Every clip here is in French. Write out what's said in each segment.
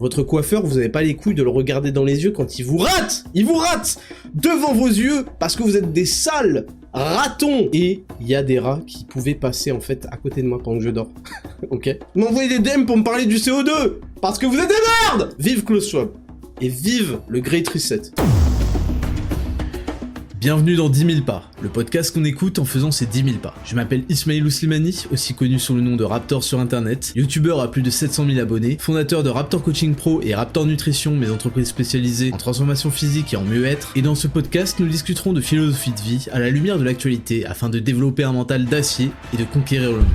Votre coiffeur, vous avez pas les couilles de le regarder dans les yeux quand il vous rate. Il vous rate devant vos yeux parce que vous êtes des sales ratons. Et il y a des rats qui pouvaient passer en fait à côté de moi pendant que je dors. Ok. M'envoyer des DM pour me parler du CO2 parce que vous êtes des merdes. Vive Klaus Schwab et vive le Great Reset. Bienvenue dans 10 000 pas, le podcast qu'on écoute en faisant ces 10 000 pas. Je m'appelle Ismail Slimani, aussi connu sous le nom de Raptor sur internet, youtubeur à plus de 700 000 abonnés, fondateur de Raptor Coaching Pro et Raptor Nutrition, mes entreprises spécialisées en transformation physique et en mieux-être. Et dans ce podcast, nous discuterons de philosophie de vie à la lumière de l'actualité afin de développer un mental d'acier et de conquérir le monde.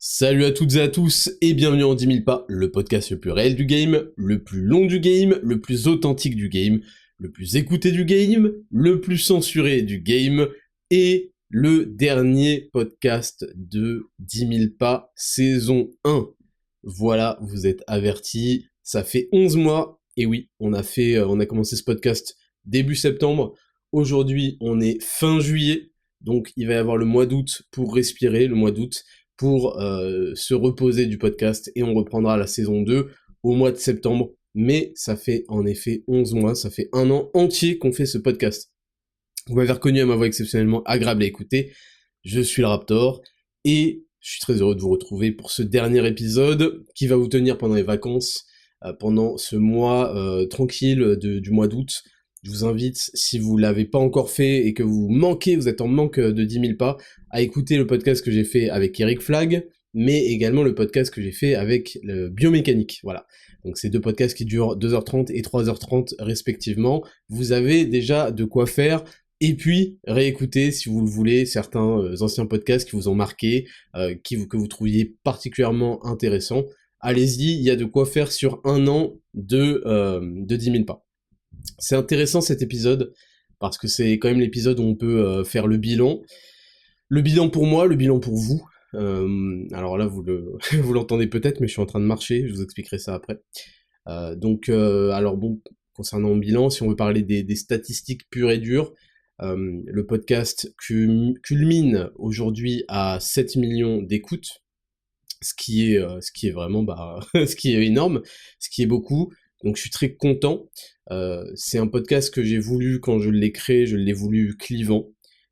Salut à toutes et à tous et bienvenue en 10 000 pas, le podcast le plus réel du game, le plus long du game, le plus authentique du game, le plus écouté du game, le plus censuré du game et le dernier podcast de 10 000 pas saison 1. Voilà, vous êtes avertis, ça fait 11 mois et oui, on a commencé ce podcast début septembre. Aujourd'hui, on est fin juillet, donc il va y avoir le mois d'août pour respirer, le mois d'août pour se reposer du podcast et on reprendra la saison 2 au mois de septembre. Mais ça fait en effet 11 mois, ça fait un an entier qu'on fait ce podcast. Vous m'avez reconnu à ma voix exceptionnellement agréable à écouter. Je suis le Raptor et je suis très heureux de vous retrouver pour ce dernier épisode qui va vous tenir pendant les vacances, pendant ce mois tranquille du mois d'août. Je vous invite, si vous l'avez pas encore fait et que vous êtes en manque de 10 000 pas, à écouter le podcast que j'ai fait avec Eric Flag, mais également le podcast que j'ai fait avec le Biomécanique. Voilà. Donc c'est deux podcasts qui durent 2h30 et 3h30 respectivement. Vous avez déjà de quoi faire. Et puis, réécoutez, si vous le voulez, certains anciens podcasts qui vous ont marqué, que vous trouviez particulièrement intéressants. Allez-y, il y a de quoi faire sur un an de 10 000 pas. C'est intéressant cet épisode, parce que c'est quand même l'épisode où on peut faire le bilan. Le bilan pour moi, le bilan pour vous. Alors là, vous l'entendez peut-être, mais je suis en train de marcher, je vous expliquerai ça après. Alors bon, concernant le bilan, si on veut parler des statistiques pures et dures, le podcast culmine aujourd'hui à 7 millions d'écoutes, ce qui est vraiment, ce qui est énorme, ce qui est beaucoup. Donc je suis très content. C'est un podcast que j'ai voulu, quand je l'ai créé, je l'ai voulu clivant.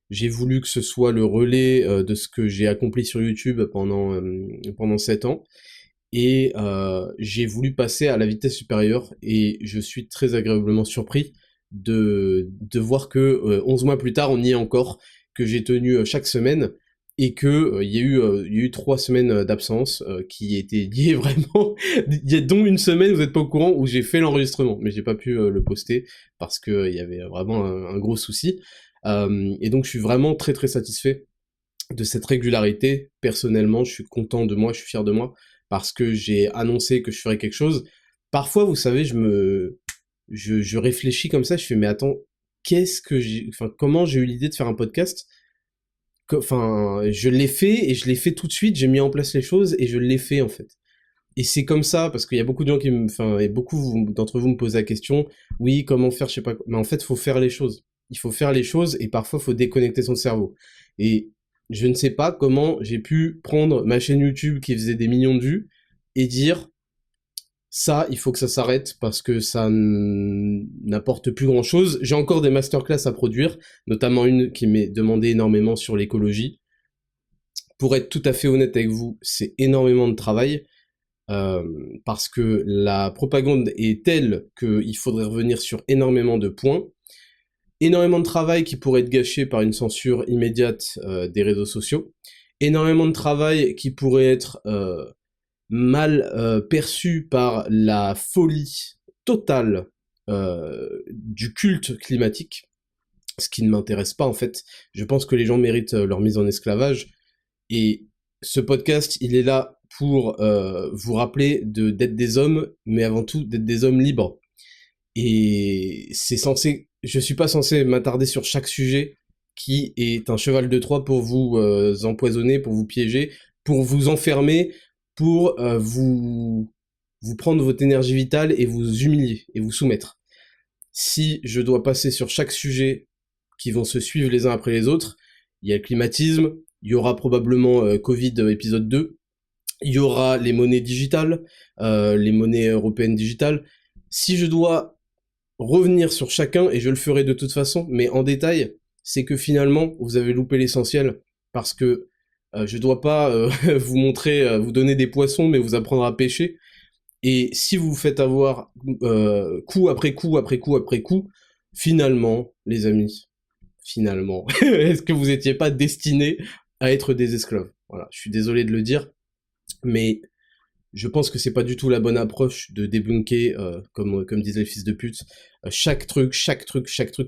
J'ai voulu que ce soit le relais de ce que j'ai accompli sur YouTube pendant 7 ans. Et j'ai voulu passer à la vitesse supérieure. Et je suis très agréablement surpris de voir que 11 mois plus tard, on y est encore, que j'ai tenu chaque semaine. Et que il y a eu 3 semaines d'absence qui étaient liées vraiment, dont une semaine, vous êtes pas au courant, où j'ai fait l'enregistrement, mais j'ai pas pu le poster parce que il y avait vraiment un gros souci. Et donc je suis vraiment très très satisfait de cette régularité. Personnellement, je suis content de moi, je suis fier de moi parce que j'ai annoncé que je ferais quelque chose. Parfois, vous savez, je réfléchis comme ça, je fais mais attends, comment j'ai eu l'idée de faire un podcast? Je l'ai fait et je l'ai fait tout de suite, j'ai mis en place les choses et je l'ai fait en fait. Et c'est comme ça, parce qu'il y a beaucoup de gens et beaucoup d'entre vous me posent la question, oui, comment faire, je sais pas, mais en fait, faut faire les choses. Il faut faire les choses et parfois, faut déconnecter son cerveau. Et je ne sais pas comment j'ai pu prendre ma chaîne YouTube qui faisait des millions de vues et dire, ça, il faut que ça s'arrête parce que ça n'apporte plus grand chose. J'ai encore des masterclass à produire, notamment une qui m'est demandée énormément sur l'écologie. Pour être tout à fait honnête avec vous, c'est énormément de travail parce que la propagande est telle qu'il faudrait revenir sur énormément de points. Énormément de travail qui pourrait être gâché par une censure immédiate des réseaux sociaux. Énormément de travail qui pourrait être mal perçu par la folie totale du culte climatique, ce qui ne m'intéresse pas en fait. Je pense que les gens méritent leur mise en esclavage, et ce podcast, il est là pour vous rappeler d'être des hommes, mais avant tout d'être des hommes libres. Et je suis pas censé m'attarder sur chaque sujet qui est un cheval de Troie pour vous empoisonner, pour vous piéger, pour vous enfermer, pour vous prendre votre énergie vitale et vous humilier et vous soumettre. Si je dois passer sur chaque sujet qui vont se suivre les uns après les autres, il y a le climatisme, il y aura probablement Covid épisode 2, Il y aura les monnaies digitales, les monnaies européennes digitales. Si je dois revenir sur chacun, et je le ferai de toute façon, mais en détail, c'est que finalement, vous avez loupé l'essentiel, parce que je dois pas vous montrer, vous donner des poissons, mais vous apprendre à pêcher. Et si vous vous faites avoir coup après coup après coup après coup, finalement, les amis, finalement, est-ce que vous étiez pas destinés à être des esclaves? Voilà, je suis désolé de le dire, mais je pense que c'est pas du tout la bonne approche de débunker, comme disent les fils de pute, chaque truc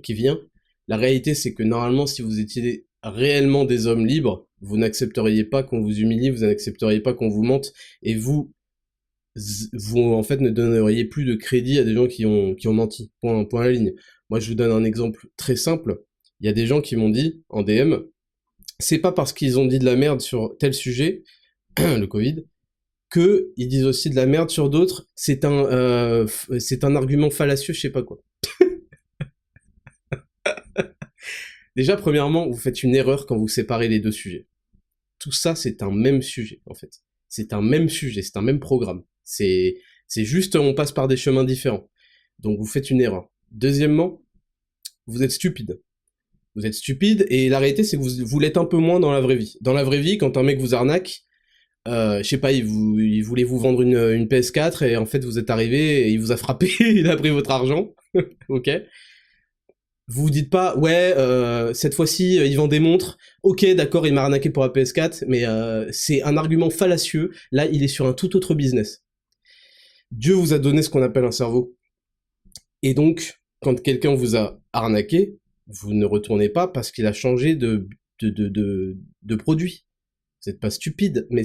qui vient. La réalité, c'est que normalement, si vous étiez réellement des hommes libres, vous n'accepteriez pas qu'on vous humilie, vous n'accepteriez pas qu'on vous mente, et vous en fait ne donneriez plus de crédit à des gens qui ont menti. Point à la ligne. Moi, je vous donne un exemple très simple. Il y a des gens qui m'ont dit en DM, c'est pas parce qu'ils ont dit de la merde sur tel sujet, le Covid, que ils disent aussi de la merde sur d'autres. C'est un argument fallacieux, je sais pas quoi. Déjà, premièrement, vous faites une erreur quand vous séparez les deux sujets. Tout ça, c'est un même sujet, en fait. C'est un même sujet, c'est un même programme. C'est juste, on passe par des chemins différents. Donc vous faites une erreur. Deuxièmement, vous êtes stupide. Vous êtes stupide, et la réalité, c'est que vous l'êtes un peu moins dans la vraie vie. Dans la vraie vie, quand un mec vous arnaque, je sais pas, il voulait vous vendre une PS4, et en fait, vous êtes arrivé, et il vous a frappé, il a pris votre argent. Ok. Vous vous dites pas, ouais, cette fois-ci, il vend des montres. Ok, d'accord, il m'a arnaqué pour la PS4, mais c'est un argument fallacieux. Là, il est sur un tout autre business. Dieu vous a donné ce qu'on appelle un cerveau. Et donc, quand quelqu'un vous a arnaqué, vous ne retournez pas parce qu'il a changé de produit. Vous n'êtes pas stupide, mais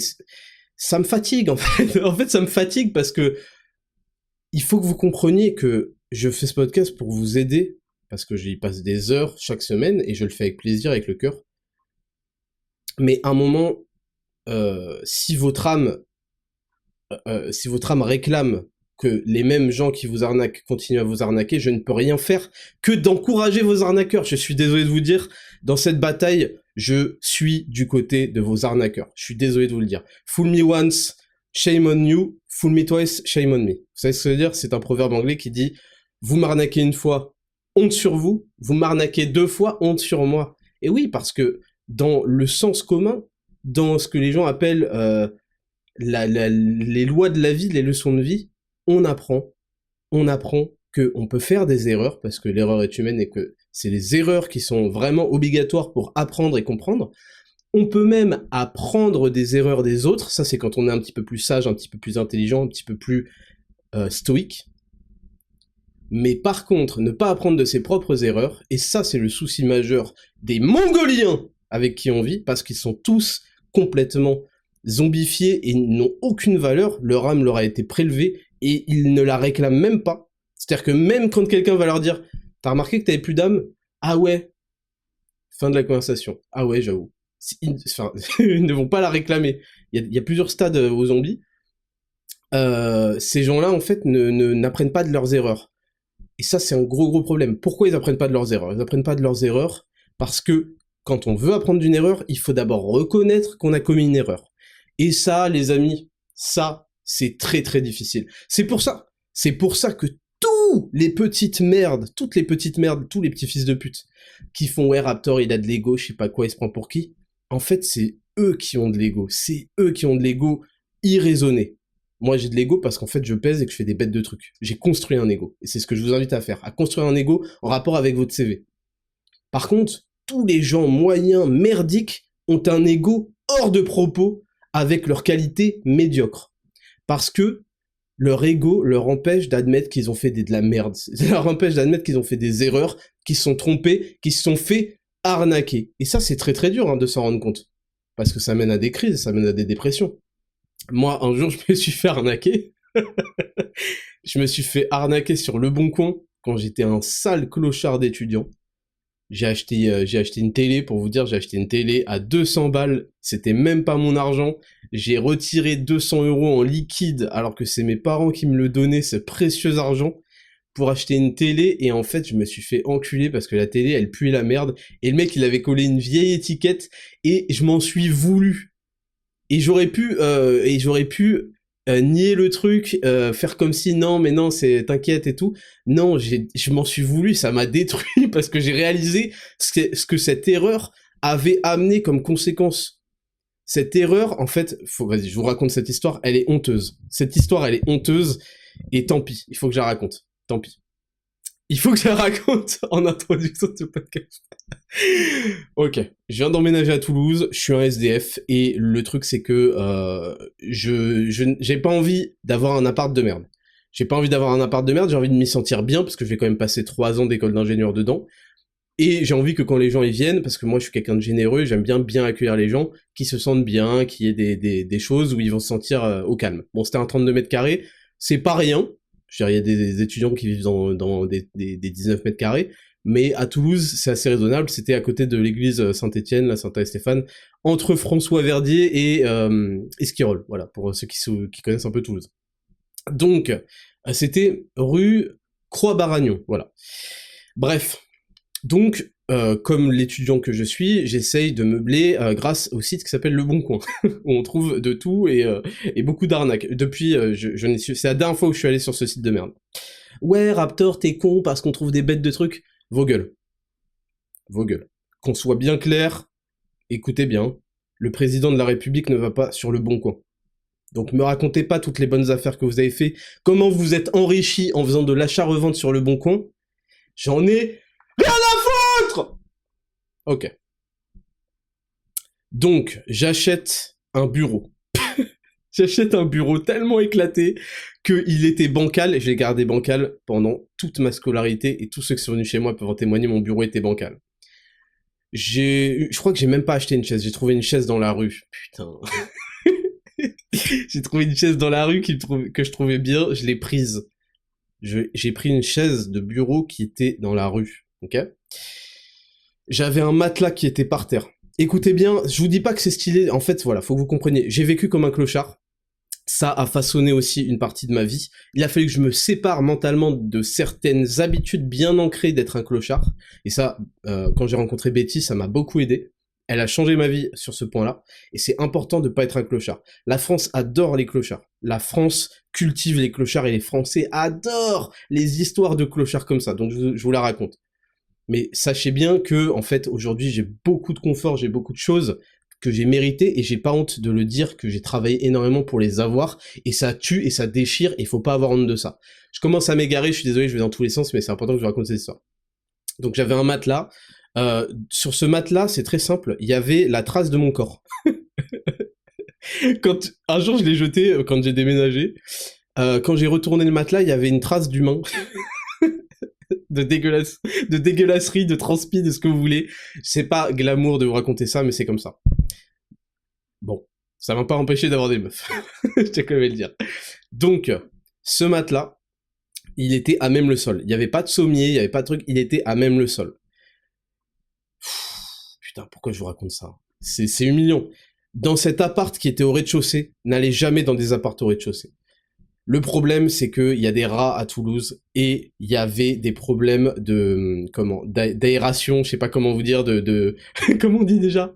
ça me fatigue, en fait. En fait, ça me fatigue parce que il faut que vous compreniez que je fais ce podcast pour vous aider, parce que j'y passe des heures chaque semaine, et je le fais avec plaisir, avec le cœur. Mais à un moment, si votre âme réclame que les mêmes gens qui vous arnaquent continuent à vous arnaquer, je ne peux rien faire que d'encourager vos arnaqueurs. Je suis désolé de vous dire, dans cette bataille, je suis du côté de vos arnaqueurs. Je suis désolé de vous le dire. Fool me once, shame on you. Fool me twice, shame on me. Vous savez ce que ça veut dire? C'est un proverbe anglais qui dit « Vous m'arnaquez une fois, honte sur vous. Vous m'arnaquez 2 fois, honte sur moi. » Et oui, parce que dans le sens commun, dans ce que les gens appellent les lois de la vie, les leçons de vie, on apprend que on peut faire des erreurs, parce que l'erreur est humaine et que c'est les erreurs qui sont vraiment obligatoires pour apprendre et comprendre. On peut même apprendre des erreurs des autres, ça c'est quand on est un petit peu plus sage, un petit peu plus intelligent, un petit peu plus stoïque. Mais par contre, ne pas apprendre de ses propres erreurs, et ça c'est le souci majeur des Mongoliens avec qui on vit, parce qu'ils sont tous complètement zombifiés et n'ont aucune valeur, leur âme leur a été prélevée, et ils ne la réclament même pas. C'est-à-dire que même quand quelqu'un va leur dire « T'as remarqué que t'avais plus d'âme ?» Ah ouais. Fin de la conversation. Ah ouais, j'avoue. Ils ne vont pas la réclamer. Il y a plusieurs stades aux zombies. Ces gens-là, en fait, n'apprennent pas de leurs erreurs. Et ça, c'est un gros problème. Pourquoi ils apprennent pas de leurs erreurs? Ils apprennent pas de leurs erreurs parce que quand on veut apprendre d'une erreur, il faut d'abord reconnaître qu'on a commis une erreur. Et ça, les amis, ça, c'est très difficile. C'est pour ça que toutes les petites merdes, tous les petits fils de pute, qui font « Ouais, Raptor, il a de l'ego, je sais pas quoi, il se prend pour qui ?» En fait, c'est eux qui ont de l'ego. C'est eux qui ont de l'ego irraisonné. Moi, j'ai de l'ego parce qu'en fait, je pèse et que je fais des bêtes de trucs. J'ai construit un ego. Et c'est ce que je vous invite à faire, à construire un ego en rapport avec votre CV. Par contre, tous les gens moyens, merdiques, ont un ego hors de propos avec leur qualité médiocre. Parce que leur ego leur empêche d'admettre qu'ils ont fait de la merde. Ça leur empêche d'admettre qu'ils ont fait des erreurs, qu'ils se sont trompés, qu'ils se sont fait arnaquer. Et ça, c'est très dur de s'en rendre compte. Parce que ça mène à des crises, ça mène à des dépressions. Moi, un jour, je me suis fait arnaquer. Je me suis fait arnaquer sur Le Bon Coin quand j'étais un sale clochard d'étudiant. J'ai acheté une télé, pour vous dire, j'ai acheté une télé à 200 balles. C'était même pas mon argent. J'ai retiré 200 € en liquide, alors que c'est mes parents qui me le donnaient, ce précieux argent, pour acheter une télé. Et en fait, je me suis fait enculer parce que la télé, elle puait la merde. Et le mec, il avait collé une vieille étiquette et je m'en suis voulu. Et j'aurais pu nier le truc, faire comme si non, mais non, t'inquiète et tout. Non, je m'en suis voulu, ça m'a détruit parce que j'ai réalisé ce que cette erreur avait amené comme conséquence. Cette erreur, en fait, vas-y, je vous raconte cette histoire, elle est honteuse. Cette histoire, elle est honteuse, et tant pis, il faut que je la raconte. Tant pis. Il faut que je la raconte en introduction de ce podcast. Ok, je viens d'emménager à Toulouse, je suis un SDF, et le truc c'est que j'ai pas envie d'avoir un appart de merde. J'ai pas envie d'avoir un appart de merde, j'ai envie de m'y sentir bien, parce que je vais quand même passer 3 ans d'école d'ingénieur dedans, et j'ai envie que quand les gens y viennent, parce que moi je suis quelqu'un de généreux, j'aime bien accueillir les gens, qui se sentent bien, qu'il y ait des choses où ils vont se sentir au calme. Bon, c'était un 32 mètres carrés, c'est pas rien, je veux dire, il y a des étudiants qui vivent dans des 19 mètres carrés, mais à Toulouse, c'est assez raisonnable, c'était à côté de l'église Saint-Étienne, la Saint-Stéphane, entre François Verdier et Esquirol, voilà, pour ceux qui connaissent un peu Toulouse. Donc, c'était rue Croix-Baragnon, voilà. Bref, donc, comme l'étudiant que je suis, j'essaye de meubler grâce au site qui s'appelle Le Bon Coin, où on trouve de tout et beaucoup d'arnaques. Depuis, c'est la dernière fois où je suis allé sur ce site de merde. Ouais, Raptor, t'es con parce qu'on trouve des bêtes de trucs. Vos gueules. Vos gueules. Qu'on soit bien clair, écoutez bien, le président de la République ne va pas sur Le Bon Coin. Donc me racontez pas toutes les bonnes affaires que vous avez fait, comment vous êtes enrichi en faisant de l'achat-revente sur Le Bon Coin. J'en ai rien à foutre. Ok. Donc, j'achète un bureau. J'achète un bureau tellement éclaté qu'il était bancal, et je l'ai gardé bancal pendant toute ma scolarité, et tous ceux qui sont venus chez moi peuvent en témoigner, mon bureau était bancal. Je crois que j'ai même pas acheté une chaise, j'ai trouvé une chaise dans la rue. Putain. J'ai trouvé une chaise dans la rue que je trouvais bien, je l'ai prise. J'ai pris une chaise de bureau qui était dans la rue, ok ? J'avais un matelas qui était par terre. Écoutez bien, je vous dis pas que c'est stylé, en fait, voilà, faut que vous compreniez. J'ai vécu comme un clochard. Ça a façonné aussi une partie de ma vie. Il a fallu que je me sépare mentalement de certaines habitudes bien ancrées d'être un clochard. Et ça, quand j'ai rencontré Betty, ça m'a beaucoup aidé. Elle a changé ma vie sur ce point-là. Et c'est important de pas être un clochard. La France adore les clochards. La France cultive les clochards et les Français adorent les histoires de clochards comme ça. Donc je vous la raconte. Mais sachez bien que, en fait, aujourd'hui, j'ai beaucoup de confort, j'ai beaucoup de choses que j'ai méritées, et j'ai pas honte de le dire que j'ai travaillé énormément pour les avoir, et ça tue, et ça déchire, et il faut pas avoir honte de ça. Je commence à m'égarer, je suis désolé, je vais dans tous les sens, mais c'est important que je vous raconte cette histoire. Donc j'avais un matelas, sur ce matelas, c'est très simple, il y avait la trace de mon corps. Un jour je l'ai jeté, quand j'ai déménagé, quand j'ai retourné le matelas, il y avait une trace d'humain. de dégueulasserie, de transpi, de ce que vous voulez. C'est pas glamour de vous raconter ça, mais c'est comme ça. Bon, ça m'a pas empêché d'avoir des meufs. Je tiens quand même à le dire. Donc, ce matelas, il était à même le sol. Il y avait pas de sommier, il y avait pas de truc, il était à même le sol. Putain, pourquoi je vous raconte ça ? C'est humiliant. Dans cet appart qui était au rez-de-chaussée, n'allez jamais dans des apparts au rez-de-chaussée. Le problème, c'est que il y a des rats à Toulouse, et il y avait des problèmes d'aération, je sais pas comment vous dire, comment on dit déjà,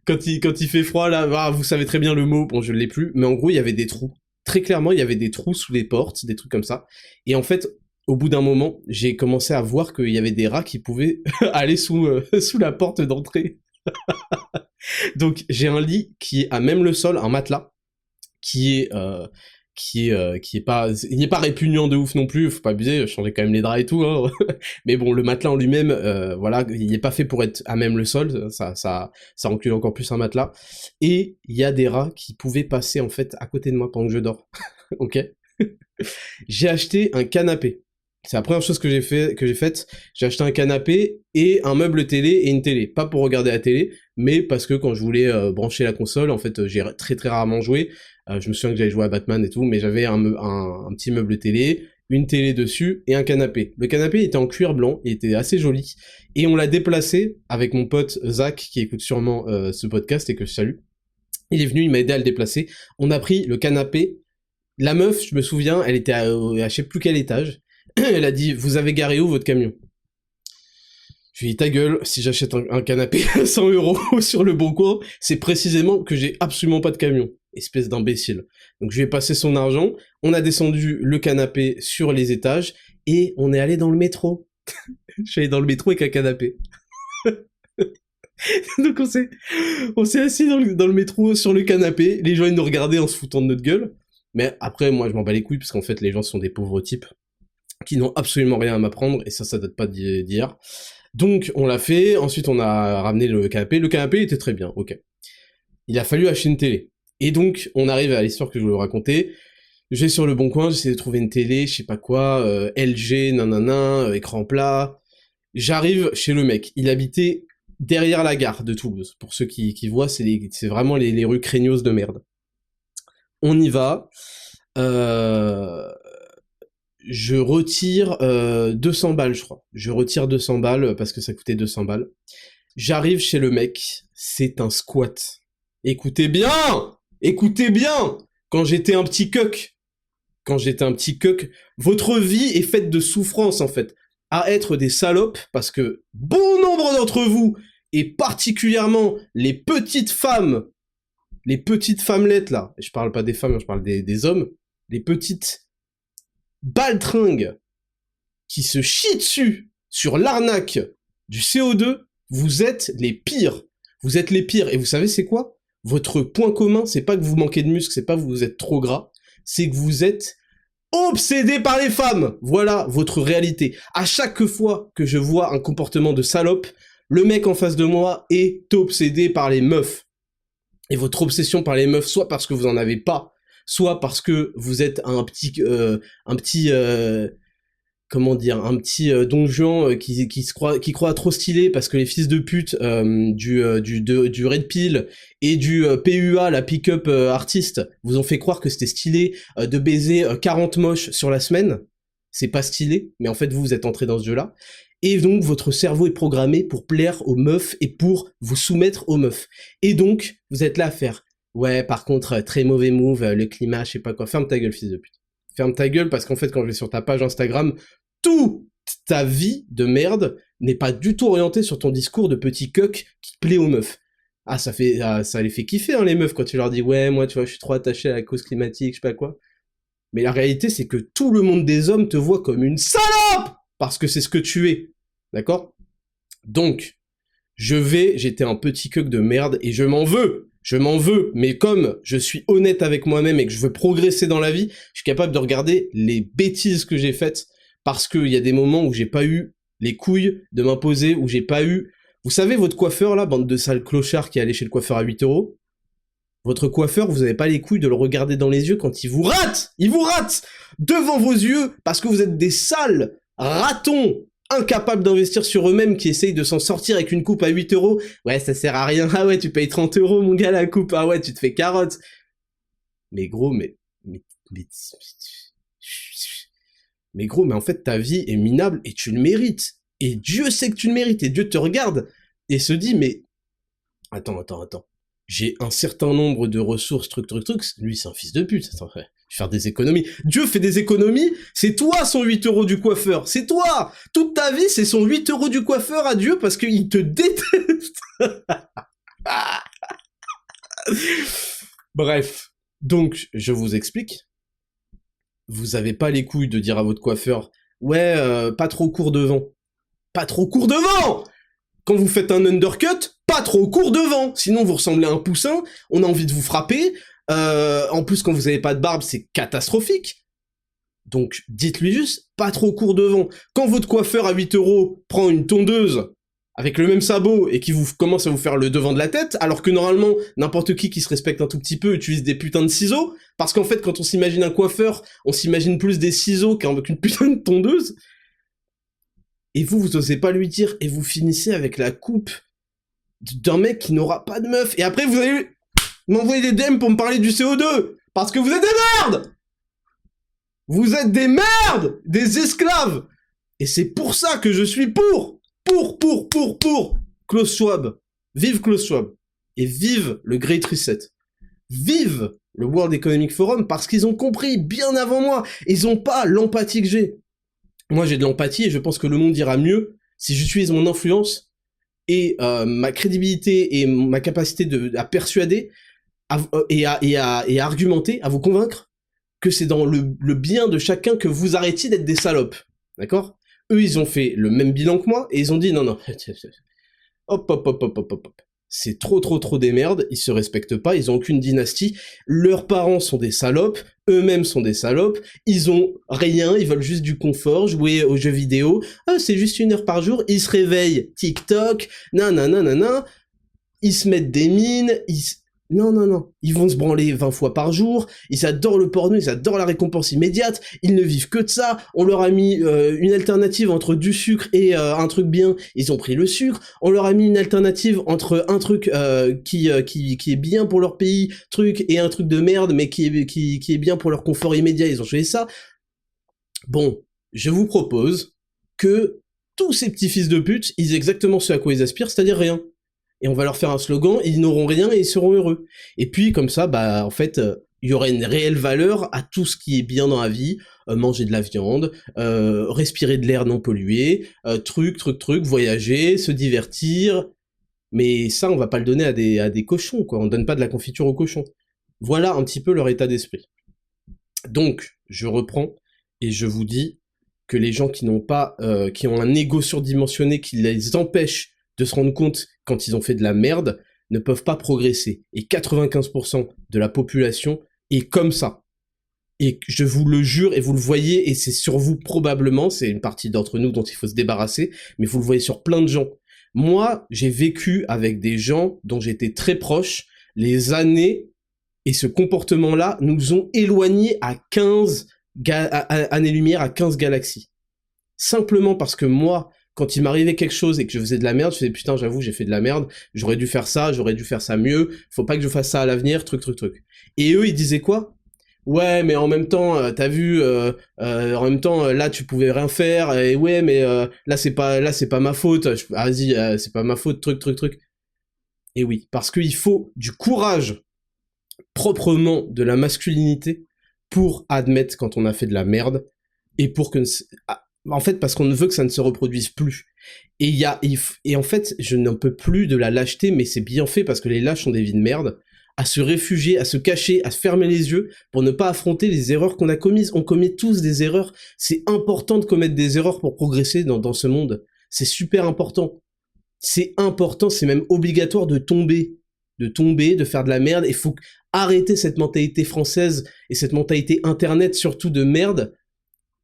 quand il fait froid là, vous savez très bien le mot, bon je l'ai plus, mais en gros il y avait des trous. Très clairement, il y avait des trous sous les portes, des trucs comme ça. Et en fait, au bout d'un moment, j'ai commencé à voir qu'il y avait des rats qui pouvaient aller sous la porte d'entrée. Donc j'ai un lit qui est à même le sol, un matelas qui est pas, il n'est pas répugnant de ouf non plus, faut pas abuser, je changeais quand même les draps et tout, hein. Mais bon, le matelas en lui-même, voilà, il est pas fait pour être à même le sol, ça encule encore plus un matelas. Et il y a des rats qui pouvaient passer, en fait, à côté de moi pendant que je dors. Ok? J'ai acheté un canapé. C'est la première chose que j'ai faite. J'ai acheté un canapé et un meuble télé et une télé. Pas pour regarder la télé, mais parce que quand je voulais brancher la console, en fait, j'ai très très rarement joué. Je me souviens que j'avais joué à Batman et tout, mais j'avais un petit meuble télé, une télé dessus et un canapé. Le canapé était en cuir blanc, il était assez joli, et on l'a déplacé avec mon pote Zach, qui écoute sûrement ce podcast et que je salue. Il est venu, il m'a aidé à le déplacer. On a pris le canapé. La meuf, je me souviens, elle était à je sais plus quel étage. Elle a dit, vous avez garé où votre camion ? Je lui dis ta gueule, si j'achète un canapé à 100 € sur le bon coin, c'est précisément que j'ai absolument pas de camion. Espèce d'imbécile. Donc je lui ai passé son argent, on a descendu le canapé sur les étages, et on est allé dans le métro. Je suis allé dans le métro avec un canapé. Donc on s'est assis dans le métro sur le canapé, les gens ils nous regardaient en se foutant de notre gueule, mais après moi je m'en bats les couilles parce qu'en fait les gens sont des pauvres types qui n'ont absolument rien à m'apprendre, et ça date pas d'hier. Donc on l'a fait, ensuite on a ramené le canapé était très bien, ok. Il a fallu acheter une télé, et donc on arrive à l'histoire que je voulais vous raconter. Je vais sur le bon coin, j'essaie de trouver une télé, je sais pas quoi, LG, nanana, écran plat. J'arrive chez le mec, il habitait derrière la gare de Toulouse. Pour ceux qui voient, c'est vraiment les rues craignos de merde. On y va, je retire 200 balles, je crois. Je retire 200 balles parce que ça coûtait 200 balles. J'arrive chez le mec, c'est un squat. Écoutez bien! Quand j'étais un petit cuck, votre vie est faite de souffrance, en fait. À être des salopes, parce que bon nombre d'entre vous, et particulièrement les petites femmelettes, là, je parle pas des femmes, je parle des hommes, les petites baltringues qui se chient dessus sur l'arnaque du CO2, vous êtes les pires. Vous êtes les pires. Et vous savez c'est quoi? Votre point commun, c'est pas que vous manquez de muscles, c'est pas que vous êtes trop gras, c'est que vous êtes obsédé par les femmes. Voilà votre réalité. À chaque fois que je vois un comportement de salope, le mec en face de moi est obsédé par les meufs. Et votre obsession par les meufs, soit parce que vous en avez pas, soit parce que vous êtes un petit Don Juan qui croit trop stylé parce que les fils de pute du Red Pill et du PUA, la pick-up artiste, vous ont fait croire que c'était stylé de baiser 40 moches sur la semaine. C'est pas stylé, mais en fait vous êtes entré dans ce jeu-là. Et donc votre cerveau est programmé pour plaire aux meufs et pour vous soumettre aux meufs. Et donc vous êtes là à faire ouais, par contre très mauvais move, le climat, je sais pas quoi. Ferme ta gueule, fils de pute. Ferme ta gueule, parce qu'en fait quand je vais sur ta page Instagram, toute ta vie de merde n'est pas du tout orientée sur ton discours de petit coq qui plaît aux meufs. Ah, ça les fait kiffer, hein, les meufs, quand tu leur dis ouais, moi tu vois, je suis trop attaché à la cause climatique, je sais pas quoi. Mais la réalité, c'est que tout le monde des hommes te voit comme une salope, parce que c'est ce que tu es. D'accord? Donc, j'étais un petit coq de merde, et je m'en veux, mais comme je suis honnête avec moi-même et que je veux progresser dans la vie, je suis capable de regarder les bêtises que j'ai faites, parce qu'il y a des moments où j'ai pas eu les couilles de m'imposer, où j'ai pas eu... Vous savez, votre coiffeur, là, bande de sales clochards qui allait chez le coiffeur à 8 €, votre coiffeur, vous avez pas les couilles de le regarder dans les yeux quand il vous rate devant vos yeux, parce que vous êtes des sales ratons incapables d'investir sur eux-mêmes, qui essayent de s'en sortir avec une coupe à 8 €. Ouais, ça sert à rien. Ah ouais, tu payes 30 € mon gars la coupe. Ah ouais, tu te fais carotte. Mais gros, mais gros, mais en fait ta vie est minable et tu le mérites. Et Dieu sait que tu le mérites, et Dieu te regarde et se dit mais attends. J'ai un certain nombre de ressources, trucs. Lui, c'est un fils de pute. Attends, je vais faire des économies. Dieu fait des économies. C'est toi son 8 € du coiffeur. C'est toi. Toute ta vie, c'est son 8 € du coiffeur à Dieu parce qu'il te déteste. Bref. Donc, je vous explique. Vous avez pas les couilles de dire à votre coiffeur, ouais, pas trop court devant. Pas trop court devant! Quand vous faites un undercut, pas trop court devant, sinon vous ressemblez à un poussin, on a envie de vous frapper, en plus quand vous avez pas de barbe, c'est catastrophique. Donc dites-lui juste, pas trop court devant. Quand votre coiffeur à 8 € prend une tondeuse avec le même sabot et qui vous commence à vous faire le devant de la tête, alors que normalement, n'importe qui se respecte un tout petit peu utilise des putains de ciseaux, parce qu'en fait quand on s'imagine un coiffeur, on s'imagine plus des ciseaux qu'une putain de tondeuse. Et vous osez pas lui dire, et vous finissez avec la coupe d'un mec qui n'aura pas de meuf, et après vous allez m'envoyer des DM pour me parler du CO2, parce que vous êtes des merdes! Vous êtes des merdes! Des esclaves! Et c'est pour ça que je suis pour Klaus Schwab. Vive Klaus Schwab. Et vive le Great Reset. Vive le World Economic Forum, parce qu'ils ont compris bien avant moi. Ils ont pas l'empathie que j'ai. Moi, j'ai de l'empathie et je pense que le monde ira mieux si j'utilise mon influence et ma crédibilité et ma capacité à persuader et à argumenter, à vous convaincre que c'est dans le bien de chacun que vous arrêtiez d'être des salopes, d'accord? Eux, ils ont fait le même bilan que moi et ils ont dit non, hop. C'est trop des merdes, ils se respectent pas, ils ont aucune dynastie, leurs parents sont des salopes, eux-mêmes sont des salopes, ils ont rien, ils veulent juste du confort, jouer aux jeux vidéo, c'est juste 1 heure par jour, ils se réveillent, TikTok, nanana, ils se mettent des mines, non, ils vont se branler 20 fois par jour, ils adorent le porno, ils adorent la récompense immédiate, ils ne vivent que de ça, on leur a mis une alternative entre du sucre et un truc bien, ils ont pris le sucre, on leur a mis une alternative entre un truc qui est bien pour leur pays, et un truc de merde, mais qui est bien pour leur confort immédiat, ils ont choisi ça. Bon, je vous propose que tous ces petits fils de pute, ils aient exactement ce à quoi ils aspirent, c'est-à-dire rien. Et on va leur faire un slogan, ils n'auront rien et ils seront heureux. Et puis, comme ça, en fait, il y aurait une réelle valeur à tout ce qui est bien dans la vie, manger de la viande, respirer de l'air non pollué, truc, voyager, se divertir. Mais ça, on va pas le donner à des cochons, quoi. On donne pas de la confiture aux cochons. Voilà un petit peu leur état d'esprit. Donc, je reprends, et je vous dis que les gens qui n'ont pas, qui ont un ego surdimensionné qui les empêche de se rendre compte quand ils ont fait de la merde, ne peuvent pas progresser. Et 95% de la population est comme ça. Et je vous le jure, et vous le voyez, et c'est sur vous probablement, c'est une partie d'entre nous dont il faut se débarrasser, mais vous le voyez sur plein de gens. Moi, j'ai vécu avec des gens dont j'étais très proche, les années, et ce comportement-là nous ont éloignés à 15 années-lumière, à 15 galaxies. Simplement parce que moi, quand il m'arrivait quelque chose et que je faisais de la merde, je faisais putain, j'avoue, j'ai fait de la merde, j'aurais dû faire ça mieux, faut pas que je fasse ça à l'avenir, truc. Et eux, ils disaient quoi? Ouais, mais en même temps, t'as vu, en même temps, là, tu pouvais rien faire, et ouais, mais là, c'est pas ma faute, vas-y, c'est pas ma faute, truc. Et oui, parce qu'il faut du courage, proprement de la masculinité, pour admettre quand on a fait de la merde, et pour que... En fait, parce qu'on ne veut que ça ne se reproduise plus. Et en fait, je n'en peux plus de la lâcheté, mais c'est bien fait parce que les lâches ont des vies de merde, à se réfugier, à se cacher, à se fermer les yeux pour ne pas affronter les erreurs qu'on a commises. On commet tous des erreurs. C'est important de commettre des erreurs pour progresser dans ce monde. C'est super important. C'est important, c'est même obligatoire de tomber, de faire de la merde. Il faut arrêter cette mentalité française et cette mentalité internet surtout de merde,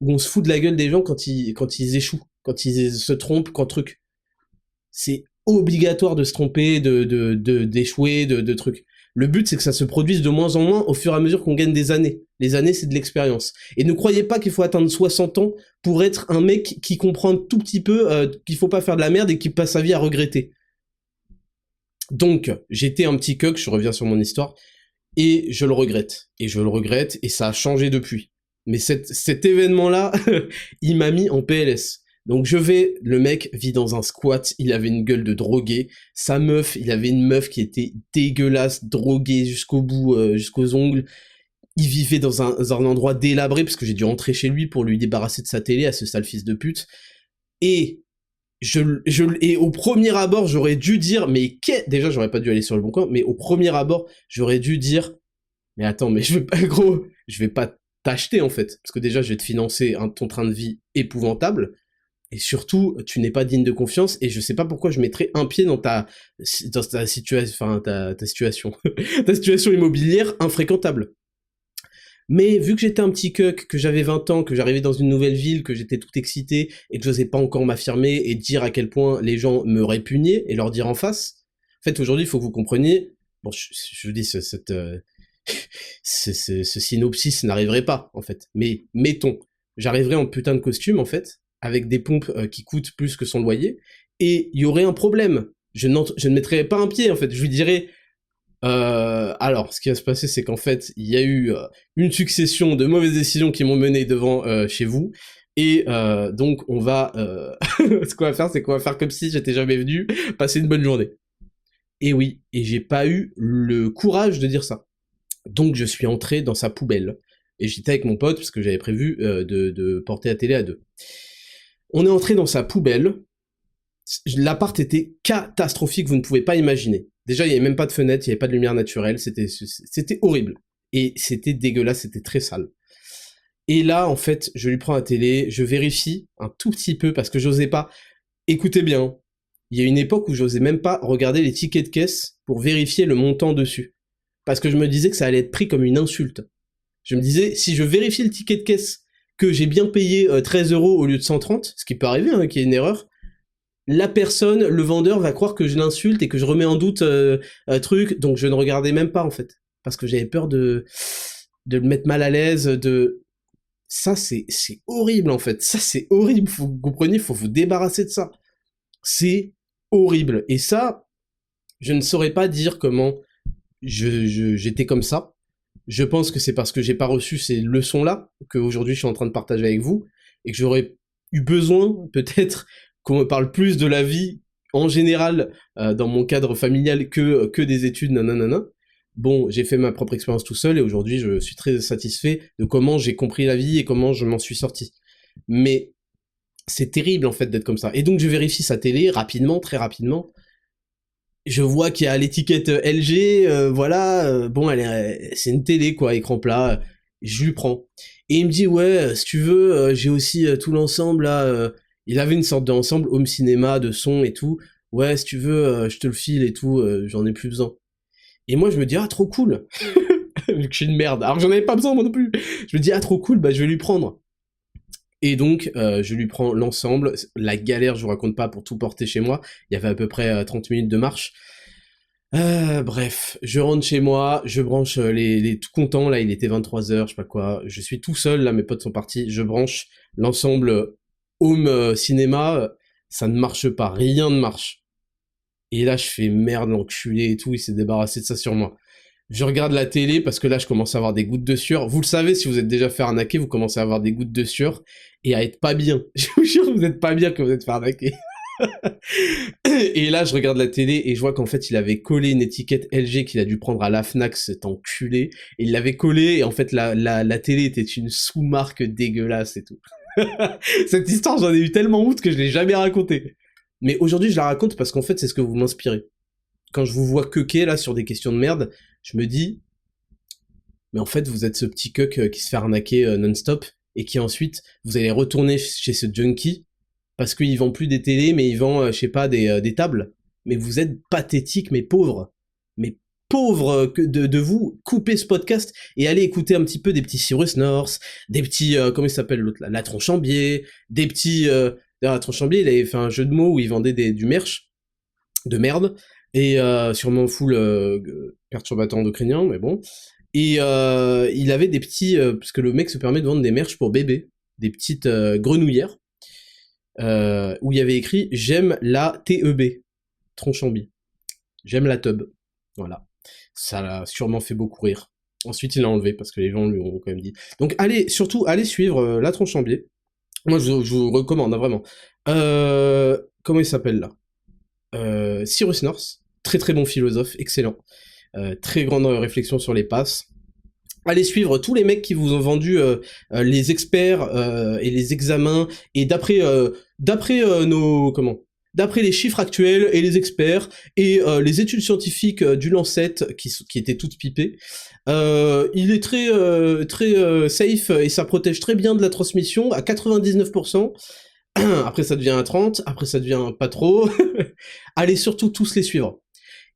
où on se fout de la gueule des gens quand ils échouent, quand ils se trompent, quand truc. C'est obligatoire de se tromper, d'échouer, de trucs. Le but, c'est que ça se produise de moins en moins au fur et à mesure qu'on gagne des années. Les années, c'est de l'expérience. Et ne croyez pas qu'il faut atteindre 60 ans pour être un mec qui comprend un tout petit peu qu'il faut pas faire de la merde et qui passe sa vie à regretter. Donc, j'étais un petit coq, je reviens sur mon histoire, et je le regrette. Et ça a changé depuis. Mais cet événement-là, il m'a mis en PLS. Donc le mec vit dans un squat, il avait une gueule de drogué, sa meuf, il avait une meuf qui était dégueulasse, droguée jusqu'au bout, jusqu'aux ongles, il vivait dans un endroit délabré, parce que j'ai dû rentrer chez lui pour lui débarrasser de sa télé, à ce sale fils de pute, et au premier abord, j'aurais dû dire, déjà j'aurais pas dû aller sur le bon coin, mais au premier abord, j'aurais dû dire, mais attends, mais je vais pas t'acheter en fait, parce que déjà je vais te financer ton train de vie épouvantable, et surtout tu n'es pas digne de confiance, et je sais pas pourquoi je mettrais un pied dans ta situation, enfin ta situation, ta situation immobilière infréquentable. Mais vu que j'étais un petit cuck, que j'avais 20 ans, que j'arrivais dans une nouvelle ville, que j'étais tout excité, et que j'osais pas encore m'affirmer et dire à quel point les gens me répugnaient, et leur dire en face, en fait aujourd'hui il faut que vous compreniez, bon je vous dis ce synopsis n'arriverait pas, en fait. Mais, mettons, j'arriverais en putain de costume, en fait, avec des pompes qui coûtent plus que son loyer, et il y aurait un problème. Je ne mettrais pas un pied, en fait. Je lui dirais, alors, ce qui va se passer, c'est qu'en fait, il y a eu une succession de mauvaises décisions qui m'ont mené devant chez vous, et donc, on va... ce qu'on va faire, c'est qu'on va faire comme si j'étais jamais venu, passer une bonne journée. Et oui, et j'ai pas eu le courage de dire ça. Donc je suis entré dans sa poubelle, et j'étais avec mon pote, parce que j'avais prévu de porter la télé à deux. On est entré dans sa poubelle, L'appart était catastrophique, vous ne pouvez pas imaginer. Déjà, il n'y avait même pas de fenêtre, il n'y avait pas de lumière naturelle, c'était horrible. Et c'était dégueulasse, c'était très sale. Et là, en fait, je lui prends la télé, je vérifie un tout petit peu, parce que j'osais pas. Écoutez bien, il y a une époque où j'osais même pas regarder les tickets de caisse pour vérifier le montant dessus. Parce que je me disais que ça allait être pris comme une insulte. Je me disais, si je vérifie le ticket de caisse, que j'ai bien payé 13 € au lieu de 130, ce qui peut arriver, hein, qu'il y ait une erreur, la personne, le vendeur va croire que je l'insulte et que je remets en doute un truc, donc je ne regardais même pas en fait. Parce que j'avais peur de le mettre mal à l'aise, Ça, c'est horrible en fait. Ça, c'est horrible. Faut que vous compreniez, faut vous débarrasser de ça. C'est horrible. Et ça, je ne saurais pas dire comment j'étais comme ça. Je pense que c'est parce que j'ai pas reçu ces leçons-là qu'aujourd'hui je suis en train de partager avec vous et que j'aurais eu besoin, peut-être, qu'on me parle plus de la vie en général dans mon cadre familial que des études, nanana. Bon, j'ai fait ma propre expérience tout seul et aujourd'hui je suis très satisfait de comment j'ai compris la vie et comment je m'en suis sorti. Mais c'est terrible en fait d'être comme ça. Et donc je vérifie sa télé rapidement, très rapidement. Je vois qu'il y a l'étiquette LG, voilà, bon, c'est une télé quoi, écran plat. Je lui prends. Et il me dit ouais, si tu veux, j'ai aussi tout l'ensemble là. Il avait une sorte d'ensemble home cinéma, de son et tout. Ouais, si tu veux, je te le file et tout. J'en ai plus besoin. Et moi je me dis ah trop cool. Vu que je suis une merde. Alors j'en avais pas besoin moi non plus. Je me dis ah trop cool, bah je vais lui prendre. Et donc, je lui prends l'ensemble, la galère, je vous raconte pas, pour tout porter chez moi, il y avait à peu près 30 minutes de marche. Bref, je rentre chez moi, je branche les tout contents, là il était 23h, je sais pas quoi, je suis tout seul, là mes potes sont partis, je branche l'ensemble home cinéma, ça ne marche pas, rien ne marche. Et là je fais merde, l'enculé et tout, il s'est débarrassé de ça sur moi. Je regarde la télé parce que là je commence à avoir des gouttes de sueur. Vous le savez, si vous êtes déjà fait arnaquer, vous commencez à avoir des gouttes de sueur et à être pas bien. Je vous jure, vous êtes pas bien que vous êtes fait arnaquer. Et là, je regarde la télé et je vois qu'en fait, il avait collé une étiquette LG qu'il a dû prendre à la Fnac, cet enculé. Et il l'avait collé et en fait, la télé était une sous-marque dégueulasse et tout. Cette histoire, j'en ai eu tellement honte que je l'ai jamais racontée. Mais aujourd'hui, je la raconte parce qu'en fait, c'est ce que vous m'inspirez. Quand je vous vois queuquer là sur des questions de merde, je me dis, mais en fait, vous êtes ce petit queuque qui se fait arnaquer non-stop et qui ensuite, vous allez retourner chez ce junkie parce qu'il vend plus des télés, mais il vend, je sais pas, des tables. Mais vous êtes pathétique, mais pauvre. Mais pauvre de vous, coupez ce podcast et allez écouter un petit peu des petits Cyrus North, des petits, comment il s'appelle l'autre là, La Tronchambier, des petits... La Tronchambier, il avait fait un jeu de mots où il vendait du merch, de merde, et sûrement full perturbateur endocrinien, mais bon. Et il avait des petits... parce que le mec se permet de vendre des merch pour bébés, des petites grenouillères, où il y avait écrit « J'aime la TEB », Tronchambi. J'aime la tub. Voilà. Ça l'a sûrement fait beaucoup rire. Ensuite, il l'a enlevé, parce que les gens lui ont quand même dit. Donc, surtout, allez suivre la Tronchambier. Moi, je vous recommande, hein, vraiment. Comment il s'appelle, là Cyrus North. Très très bon philosophe, excellent. Très grande réflexion sur les passes. Allez suivre tous les mecs qui vous ont vendu les experts et les examens, et d'après d'après les chiffres actuels et les experts et les études scientifiques du Lancet qui étaient toutes pipées, il est très safe et ça protège très bien de la transmission à 99%. Après ça devient à 30%, après ça devient pas trop. Allez surtout tous les suivre.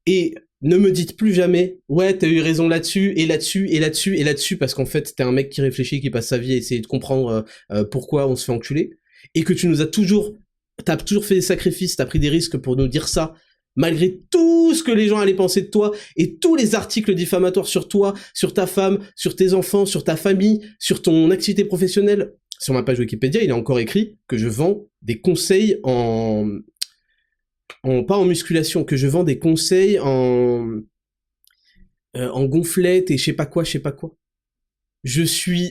Et ne me dites plus jamais, ouais, t'as eu raison là-dessus, et là-dessus, et là-dessus, et là-dessus, parce qu'en fait, t'es un mec qui réfléchit, qui passe sa vie à essayer de comprendre pourquoi on se fait enculer, et que t'as toujours fait des sacrifices, t'as pris des risques pour nous dire ça, malgré tout ce que les gens allaient penser de toi, et tous les articles diffamatoires sur toi, sur ta femme, sur tes enfants, sur ta famille, sur ton activité professionnelle. Sur ma page Wikipédia, il est encore écrit que je vends des conseils pas en musculation, que je vends des conseils en gonflette et je sais pas quoi. Je suis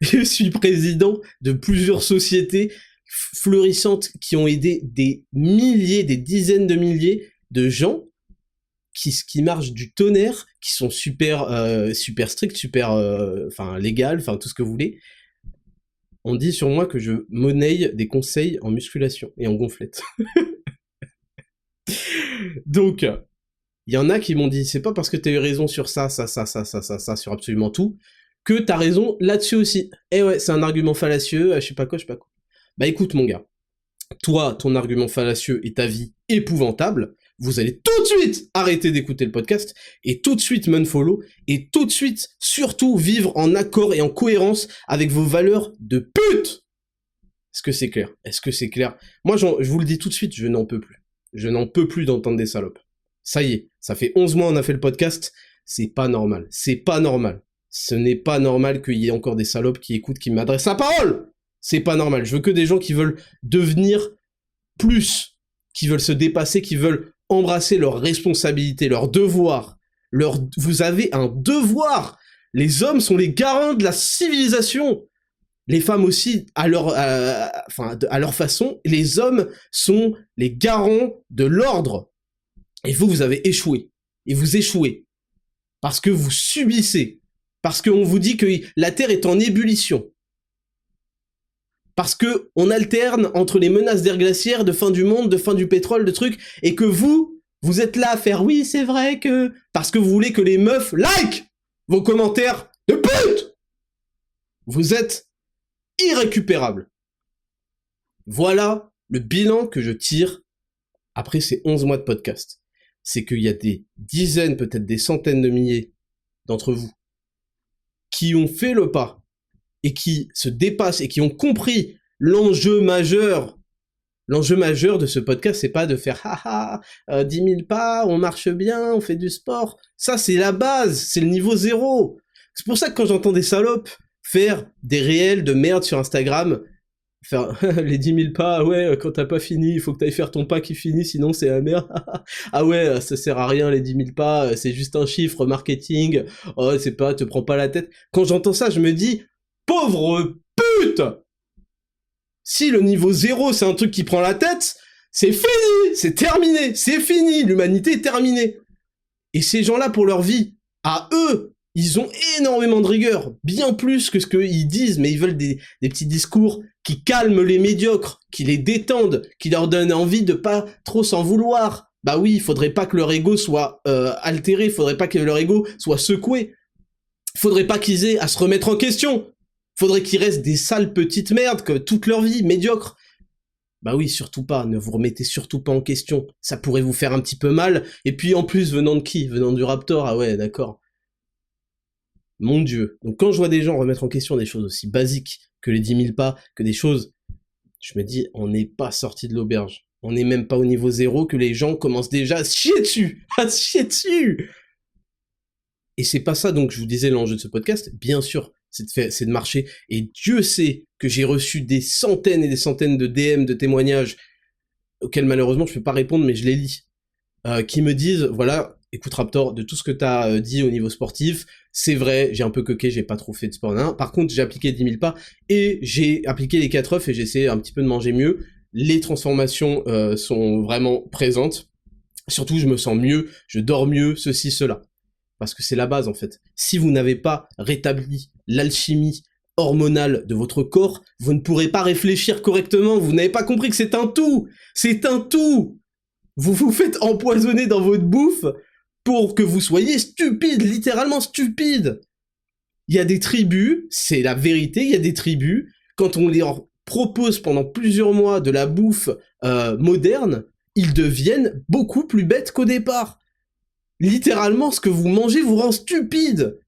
je suis président de plusieurs sociétés fleurissantes qui ont aidé des milliers, des dizaines de milliers de gens qui marchent du tonnerre, qui sont super stricts, super légal, enfin tout ce que vous voulez. On dit sur moi que je monnaie des conseils en musculation et en gonflette. Donc, il y en a qui m'ont dit, c'est pas parce que t'as eu raison sur ça, sur absolument tout, que t'as raison là-dessus aussi. Eh ouais, c'est un argument fallacieux, je sais pas quoi. Bah écoute mon gars, toi, ton argument fallacieux et ta vie épouvantable, vous allez tout de suite arrêter d'écouter le podcast, et tout de suite m'unfollow, et tout de suite, surtout, vivre en accord et en cohérence avec vos valeurs de pute. Est-ce que c'est clair? Moi, je vous le dis tout de suite, je n'en peux plus. Je n'en peux plus d'entendre des salopes. Ça y est, ça fait 11 mois on a fait le podcast, c'est pas normal. Ce n'est pas normal qu'il y ait encore des salopes qui écoutent, qui m'adressent la parole. C'est pas normal. Je veux que des gens qui veulent devenir plus, qui veulent se dépasser, qui veulent embrasser leurs responsabilités, leurs devoirs. Vous avez un devoir. Les hommes sont les garants de la civilisation. Les femmes aussi, à leur façon. Les hommes sont les garants de l'ordre. Et vous avez échoué. Et vous échouez. Parce que vous subissez. Parce qu'on vous dit que la Terre est en ébullition. Parce que on alterne entre les menaces d'air glaciaire, de fin du monde, de fin du pétrole, de trucs, et que vous êtes là à faire oui, c'est vrai que... Parce que vous voulez que les meufs like vos commentaires de pute. Vous êtes irrécupérable. Voilà le bilan que je tire après ces 11 mois de podcast. C'est qu'il y a des dizaines, peut-être des centaines de milliers d'entre vous qui ont fait le pas et qui se dépassent et qui ont compris l'enjeu majeur. L'enjeu majeur de ce podcast, c'est pas de faire 10 000 pas, on marche bien, on fait du sport. Ça, c'est la base, c'est le niveau 0. C'est pour ça que quand j'entends des salopes faire des réels de merde sur Instagram, faire les 10 000 pas, ouais, quand t'as pas fini, il faut que t'ailles faire ton pas qui finit, sinon c'est la merde. Ah ouais, ça sert à rien les 10 000 pas, c'est juste un chiffre marketing, oh, c'est pas, te prends pas la tête. Quand j'entends ça, je me dis, pauvre pute! Si le niveau 0 c'est un truc qui prend la tête, c'est fini! C'est terminé! C'est fini! L'humanité est terminée! Et ces gens-là, pour leur vie, à eux, ils ont énormément de rigueur, bien plus que ce qu'ils disent, mais ils veulent des petits discours qui calment les médiocres, qui les détendent, qui leur donnent envie de pas trop s'en vouloir. Bah oui, il faudrait pas que leur ego soit altéré, faudrait pas que leur ego soit secoué, faudrait pas qu'ils aient à se remettre en question, faudrait qu'ils restent des sales petites merdes que toute leur vie, médiocres. Bah oui, surtout pas, ne vous remettez surtout pas en question, ça pourrait vous faire un petit peu mal, et puis en plus, venant de qui? Venant du Raptor, ah ouais, d'accord. Mon Dieu. Donc quand je vois des gens remettre en question des choses aussi basiques que les 10 000 pas, que des choses, je me dis, on n'est pas sorti de l'auberge. On n'est même pas au niveau 0 que les gens commencent déjà à se chier dessus. À se chier dessus. Et c'est pas ça, donc je vous disais l'enjeu de ce podcast, bien sûr, c'est de marcher. Et Dieu sait que j'ai reçu des centaines et des centaines de DM, de témoignages, auxquels malheureusement je peux pas répondre, mais je les lis, qui me disent, voilà, écoute Raptor, de tout ce que t'as dit au niveau sportif, c'est vrai, j'ai un peu coqué, j'ai pas trop fait de sport, hein. Par contre, j'ai appliqué 10 000 pas, et j'ai appliqué les 4 œufs, et j'ai essayé un petit peu de manger mieux. Les transformations sont vraiment présentes. Surtout, je me sens mieux, je dors mieux, ceci, cela. Parce que c'est la base, en fait. Si vous n'avez pas rétabli l'alchimie hormonale de votre corps, vous ne pourrez pas réfléchir correctement, vous n'avez pas compris que c'est un tout. C'est un tout. Vous vous faites empoisonner dans votre bouffe pour que vous soyez stupide, littéralement stupide. Il y a des tribus, c'est la vérité, il y a des tribus, quand on leur propose pendant plusieurs mois de la bouffe moderne, ils deviennent beaucoup plus bêtes qu'au départ. Littéralement, ce que vous mangez vous rend stupide.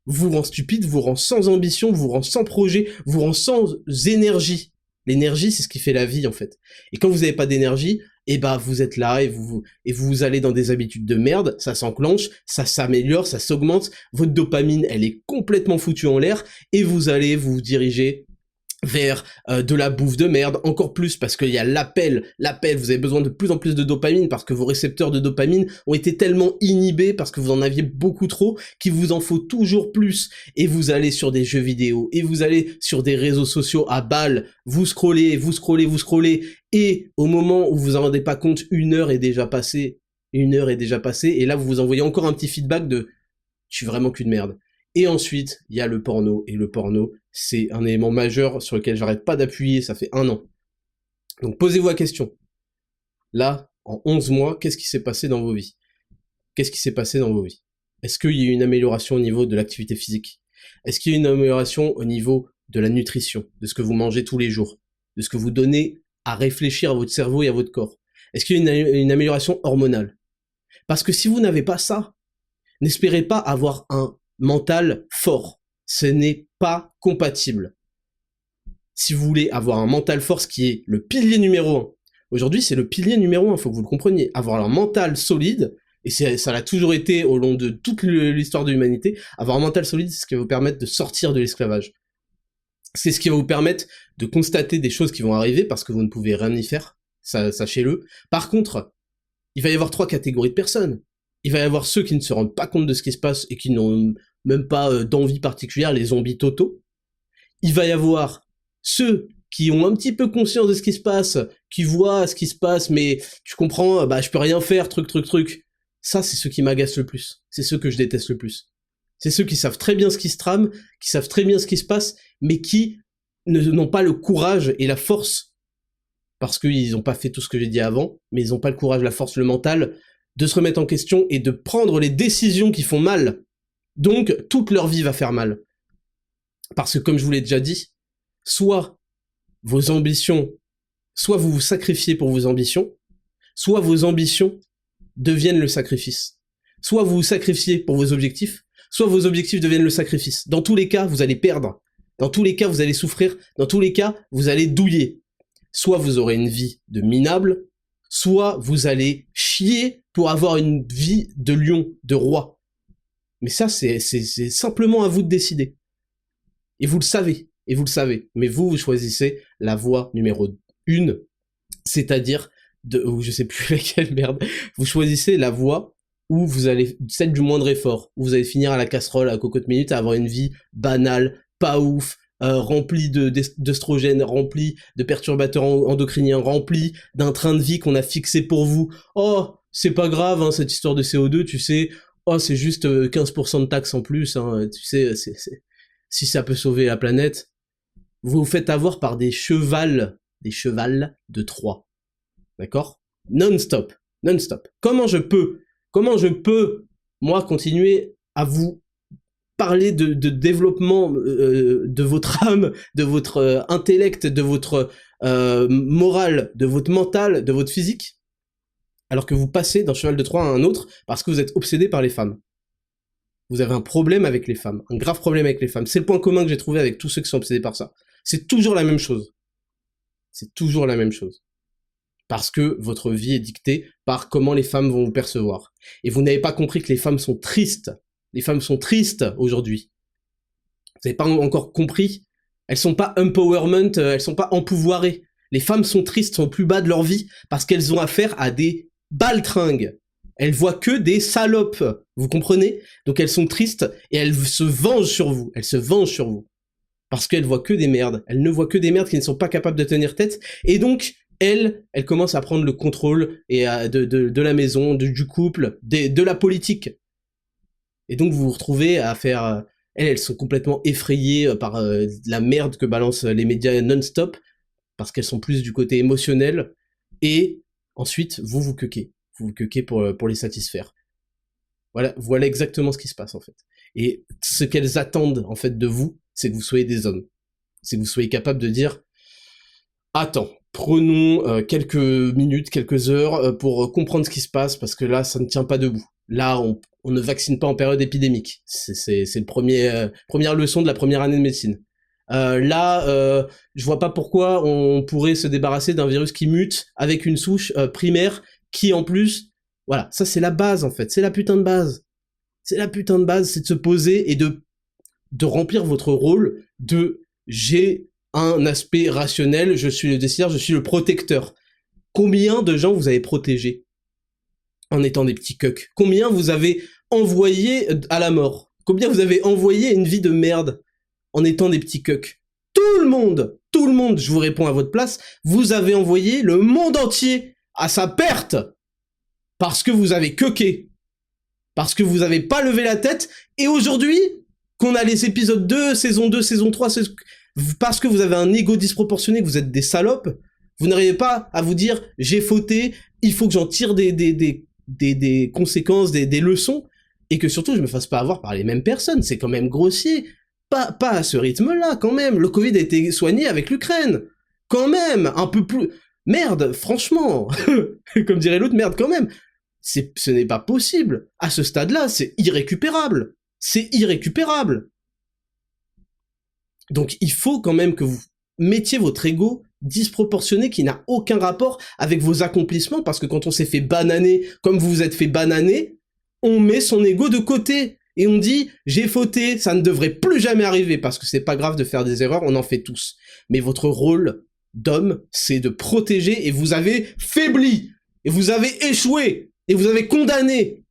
Vous rend stupide, vous rend sans ambition, vous rend sans projet, vous rend sans énergie. L'énergie, c'est ce qui fait la vie, en fait. Et quand vous n'avez pas d'énergie, et bah vous êtes là et vous allez dans des habitudes de merde, ça s'enclenche, ça s'améliore, ça s'augmente, votre dopamine elle est complètement foutue en l'air et vous allez vous diriger vers de la bouffe de merde, encore plus parce qu'il y a l'appel, vous avez besoin de plus en plus de dopamine parce que vos récepteurs de dopamine ont été tellement inhibés parce que vous en aviez beaucoup trop qu'il vous en faut toujours plus et vous allez sur des jeux vidéo et vous allez sur des réseaux sociaux à balles, vous scrollez et au moment où vous vous en rendez pas compte, une heure est déjà passée et là vous vous envoyez encore un petit feedback de « je suis vraiment qu'une merde ». Et ensuite, il y a le porno, et le porno, c'est un élément majeur sur lequel j'arrête pas d'appuyer, ça fait 1 an. Donc posez-vous la question. Là, en 11 mois, qu'est-ce qui s'est passé dans vos vies? Qu'est-ce qui s'est passé dans vos vies? Est-ce qu'il y a eu une amélioration au niveau de l'activité physique? Est-ce qu'il y a eu une amélioration au niveau de la nutrition, de ce que vous mangez tous les jours, de ce que vous donnez à réfléchir à votre cerveau et à votre corps? Est-ce qu'il y a une amélioration hormonale? Parce que si vous n'avez pas ça, n'espérez pas avoir un mental fort. Ce n'est pas compatible. Si vous voulez avoir un mental fort, ce qui est le pilier numéro 1, aujourd'hui c'est le pilier numéro 1, faut que vous le compreniez, avoir un mental solide, et ça l'a toujours été au long de toute l'histoire de l'humanité, avoir un mental solide, c'est ce qui va vous permettre de sortir de l'esclavage. C'est ce qui va vous permettre de constater des choses qui vont arriver parce que vous ne pouvez rien y faire, sachez-le. Par contre, il va y avoir 3 catégories de personnes. Il va y avoir ceux qui ne se rendent pas compte de ce qui se passe et qui n'ont même pas d'envie particulière, les zombies totaux. Il va y avoir ceux qui ont un petit peu conscience de ce qui se passe, qui voient ce qui se passe, mais tu comprends, je peux rien faire, truc. Ça, c'est ceux qui m'agacent le plus. C'est ceux que je déteste le plus. C'est ceux qui savent très bien ce qui se trame, qui savent très bien ce qui se passe, mais qui n'ont pas le courage et la force, parce qu'ils n'ont pas fait tout ce que j'ai dit avant, mais ils n'ont pas le courage, la force, le mental, de se remettre en question et de prendre les décisions qui font mal. Donc, toute leur vie va faire mal. Parce que, comme je vous l'ai déjà dit, soit vos ambitions, soit vous vous sacrifiez pour vos ambitions, soit vos ambitions deviennent le sacrifice. Soit vous vous sacrifiez pour vos objectifs, soit vos objectifs deviennent le sacrifice. Dans tous les cas, vous allez perdre. Dans tous les cas, vous allez souffrir. Dans tous les cas, vous allez douiller. Soit vous aurez une vie de minable, soit vous allez chier pour avoir une vie de lion, de roi. Mais ça, c'est simplement à vous de décider. Et vous le savez. Mais vous choisissez la voie numéro 1, c'est-à-dire ou je sais plus laquelle, merde. Vous choisissez la voie où vous allez, celle du moindre effort, où vous allez finir à la casserole à cocotte minute, à avoir une vie banale, pas ouf, remplie d'œstrogènes, remplie de perturbateurs endocriniens, remplie d'un train de vie qu'on a fixé pour vous. Oh, c'est pas grave, hein, cette histoire de CO2, tu sais. Oh, c'est juste 15% de taxes en plus, hein, tu sais, si ça peut sauver la planète. Vous vous faites avoir par des chevals de Troie. D'accord? Non-stop. Comment je peux, moi, continuer à vous parler de développement de votre âme, de votre intellect, de votre morale, de votre mental, de votre physique, alors que vous passez d'un cheval de Troie à un autre parce que vous êtes obsédé par les femmes. Vous avez un problème avec les femmes, un grave problème avec les femmes. C'est le point commun que j'ai trouvé avec tous ceux qui sont obsédés par ça. C'est toujours la même chose. Parce que votre vie est dictée par comment les femmes vont vous percevoir. Et vous n'avez pas compris que les femmes sont tristes. Les femmes sont tristes aujourd'hui. Vous n'avez pas encore compris. Elles sont pas empowerment, elles sont pas empouvoirées. Les femmes sont tristes, sont au plus bas de leur vie, parce qu'elles ont affaire à des baltringues. Elles voient que des salopes. Vous comprenez? Donc elles sont tristes et elles se vengent sur vous. Parce qu'elles voient que des merdes. Elles ne voient que des merdes qui ne sont pas capables de tenir tête. Et donc, elle commence à prendre le contrôle et de la maison, du couple, de la politique. Et donc vous vous retrouvez à faire... Elles sont complètement effrayées par la merde que balancent les médias non-stop, parce qu'elles sont plus du côté émotionnel, et ensuite vous queuquez. Vous queuquez pour les satisfaire. Voilà exactement ce qui se passe en fait. Et ce qu'elles attendent en fait de vous, c'est que vous soyez des hommes. C'est que vous soyez capable de dire « Attends, prenons quelques minutes, quelques heures pour comprendre ce qui se passe, parce que là, ça ne tient pas debout. Là, on ne vaccine pas en période épidémique. C'est le première leçon de la première année de médecine. Je vois pas pourquoi on pourrait se débarrasser d'un virus qui mute avec une souche primaire qui, en plus... Voilà, ça c'est la base en fait, c'est la putain de base. C'est de se poser et de remplir votre rôle de « j'ai un aspect rationnel, je suis le décideur, je suis le protecteur ». Combien de gens vous avez protégés en étant des petits cucks? Combien vous avez envoyé à la mort? Combien vous avez envoyé une vie de merde en étant des petits cucks? Tout le monde, je vous réponds à votre place, vous avez envoyé le monde entier à sa perte parce que vous avez cucké, parce que vous avez pas levé la tête, et aujourd'hui, qu'on a les épisodes 2, saison 2, saison 3, parce que vous avez un ego disproportionné, que vous êtes des salopes, Vous n'arrivez pas à vous dire, j'ai fauté, il faut que j'en tire des conséquences, des leçons, et que surtout je me fasse pas avoir par les mêmes personnes. C'est quand même grossier. Pas à ce rythme-là, quand même. Le Covid a été soigné avec l'Ukraine. Quand même, un peu plus... Merde, franchement. Comme dirait l'autre, merde, quand même. Ce n'est pas possible. À ce stade-là, c'est irrécupérable. C'est irrécupérable. Donc il faut quand même que vous mettiez votre ego disproportionné qui n'a aucun rapport avec vos accomplissements, parce que quand on s'est fait bananer comme vous vous êtes fait bananer, on met son ego de côté et on dit j'ai fauté, ça ne devrait plus jamais arriver, parce que c'est pas grave de faire des erreurs, on en fait tous. Mais votre rôle d'homme, c'est de protéger, et vous avez faibli, et vous avez échoué, et vous avez condamné.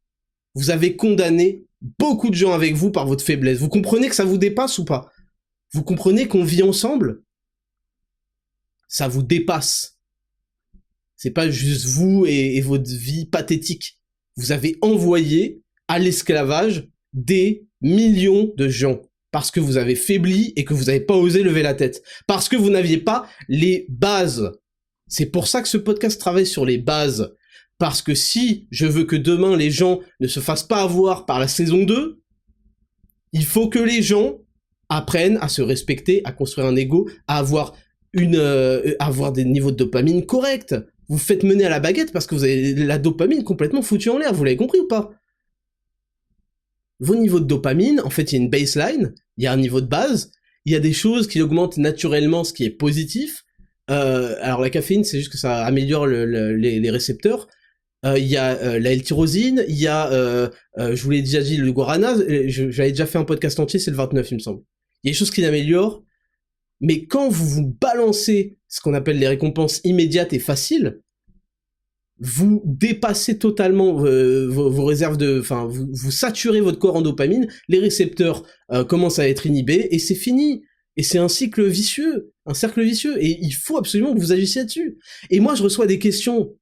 Vous avez condamné beaucoup de gens avec vous par votre faiblesse. Vous comprenez que ça vous dépasse ou pas? Vous comprenez qu'on vit ensemble? Ça vous dépasse. C'est pas juste vous et votre vie pathétique. Vous avez envoyé à l'esclavage des millions de gens. Parce que vous avez faibli et que vous n'avez pas osé lever la tête. Parce que vous n'aviez pas les bases. C'est pour ça que ce podcast travaille sur les bases. Parce que si je veux que demain les gens ne se fassent pas avoir par la saison 2, il faut que les gens apprennent à se respecter, à construire un ego, à avoir des niveaux de dopamine corrects. Vous faites mener à la baguette parce que vous avez la dopamine complètement foutue en l'air, vous l'avez compris ou pas? Vos niveaux de dopamine, en fait, il y a une baseline, il y a un niveau de base, il y a des choses qui augmentent naturellement, ce qui est positif. Alors la caféine, c'est juste que ça améliore les récepteurs. Il y a la L-tyrosine, il y a, je vous l'ai déjà dit, le guarana, j'avais déjà fait un podcast entier, c'est le 29, il me semble. Il y a des choses qui l'améliorent, mais quand vous vous balancez ce qu'on appelle les récompenses immédiates et faciles, vous dépassez totalement vos réserves de... Enfin, vous saturez votre corps en dopamine, les récepteurs commencent à être inhibés, et c'est fini. Et c'est un cycle vicieux, un cercle vicieux, et il faut absolument que vous agissiez là-dessus. Et moi, je reçois des questions.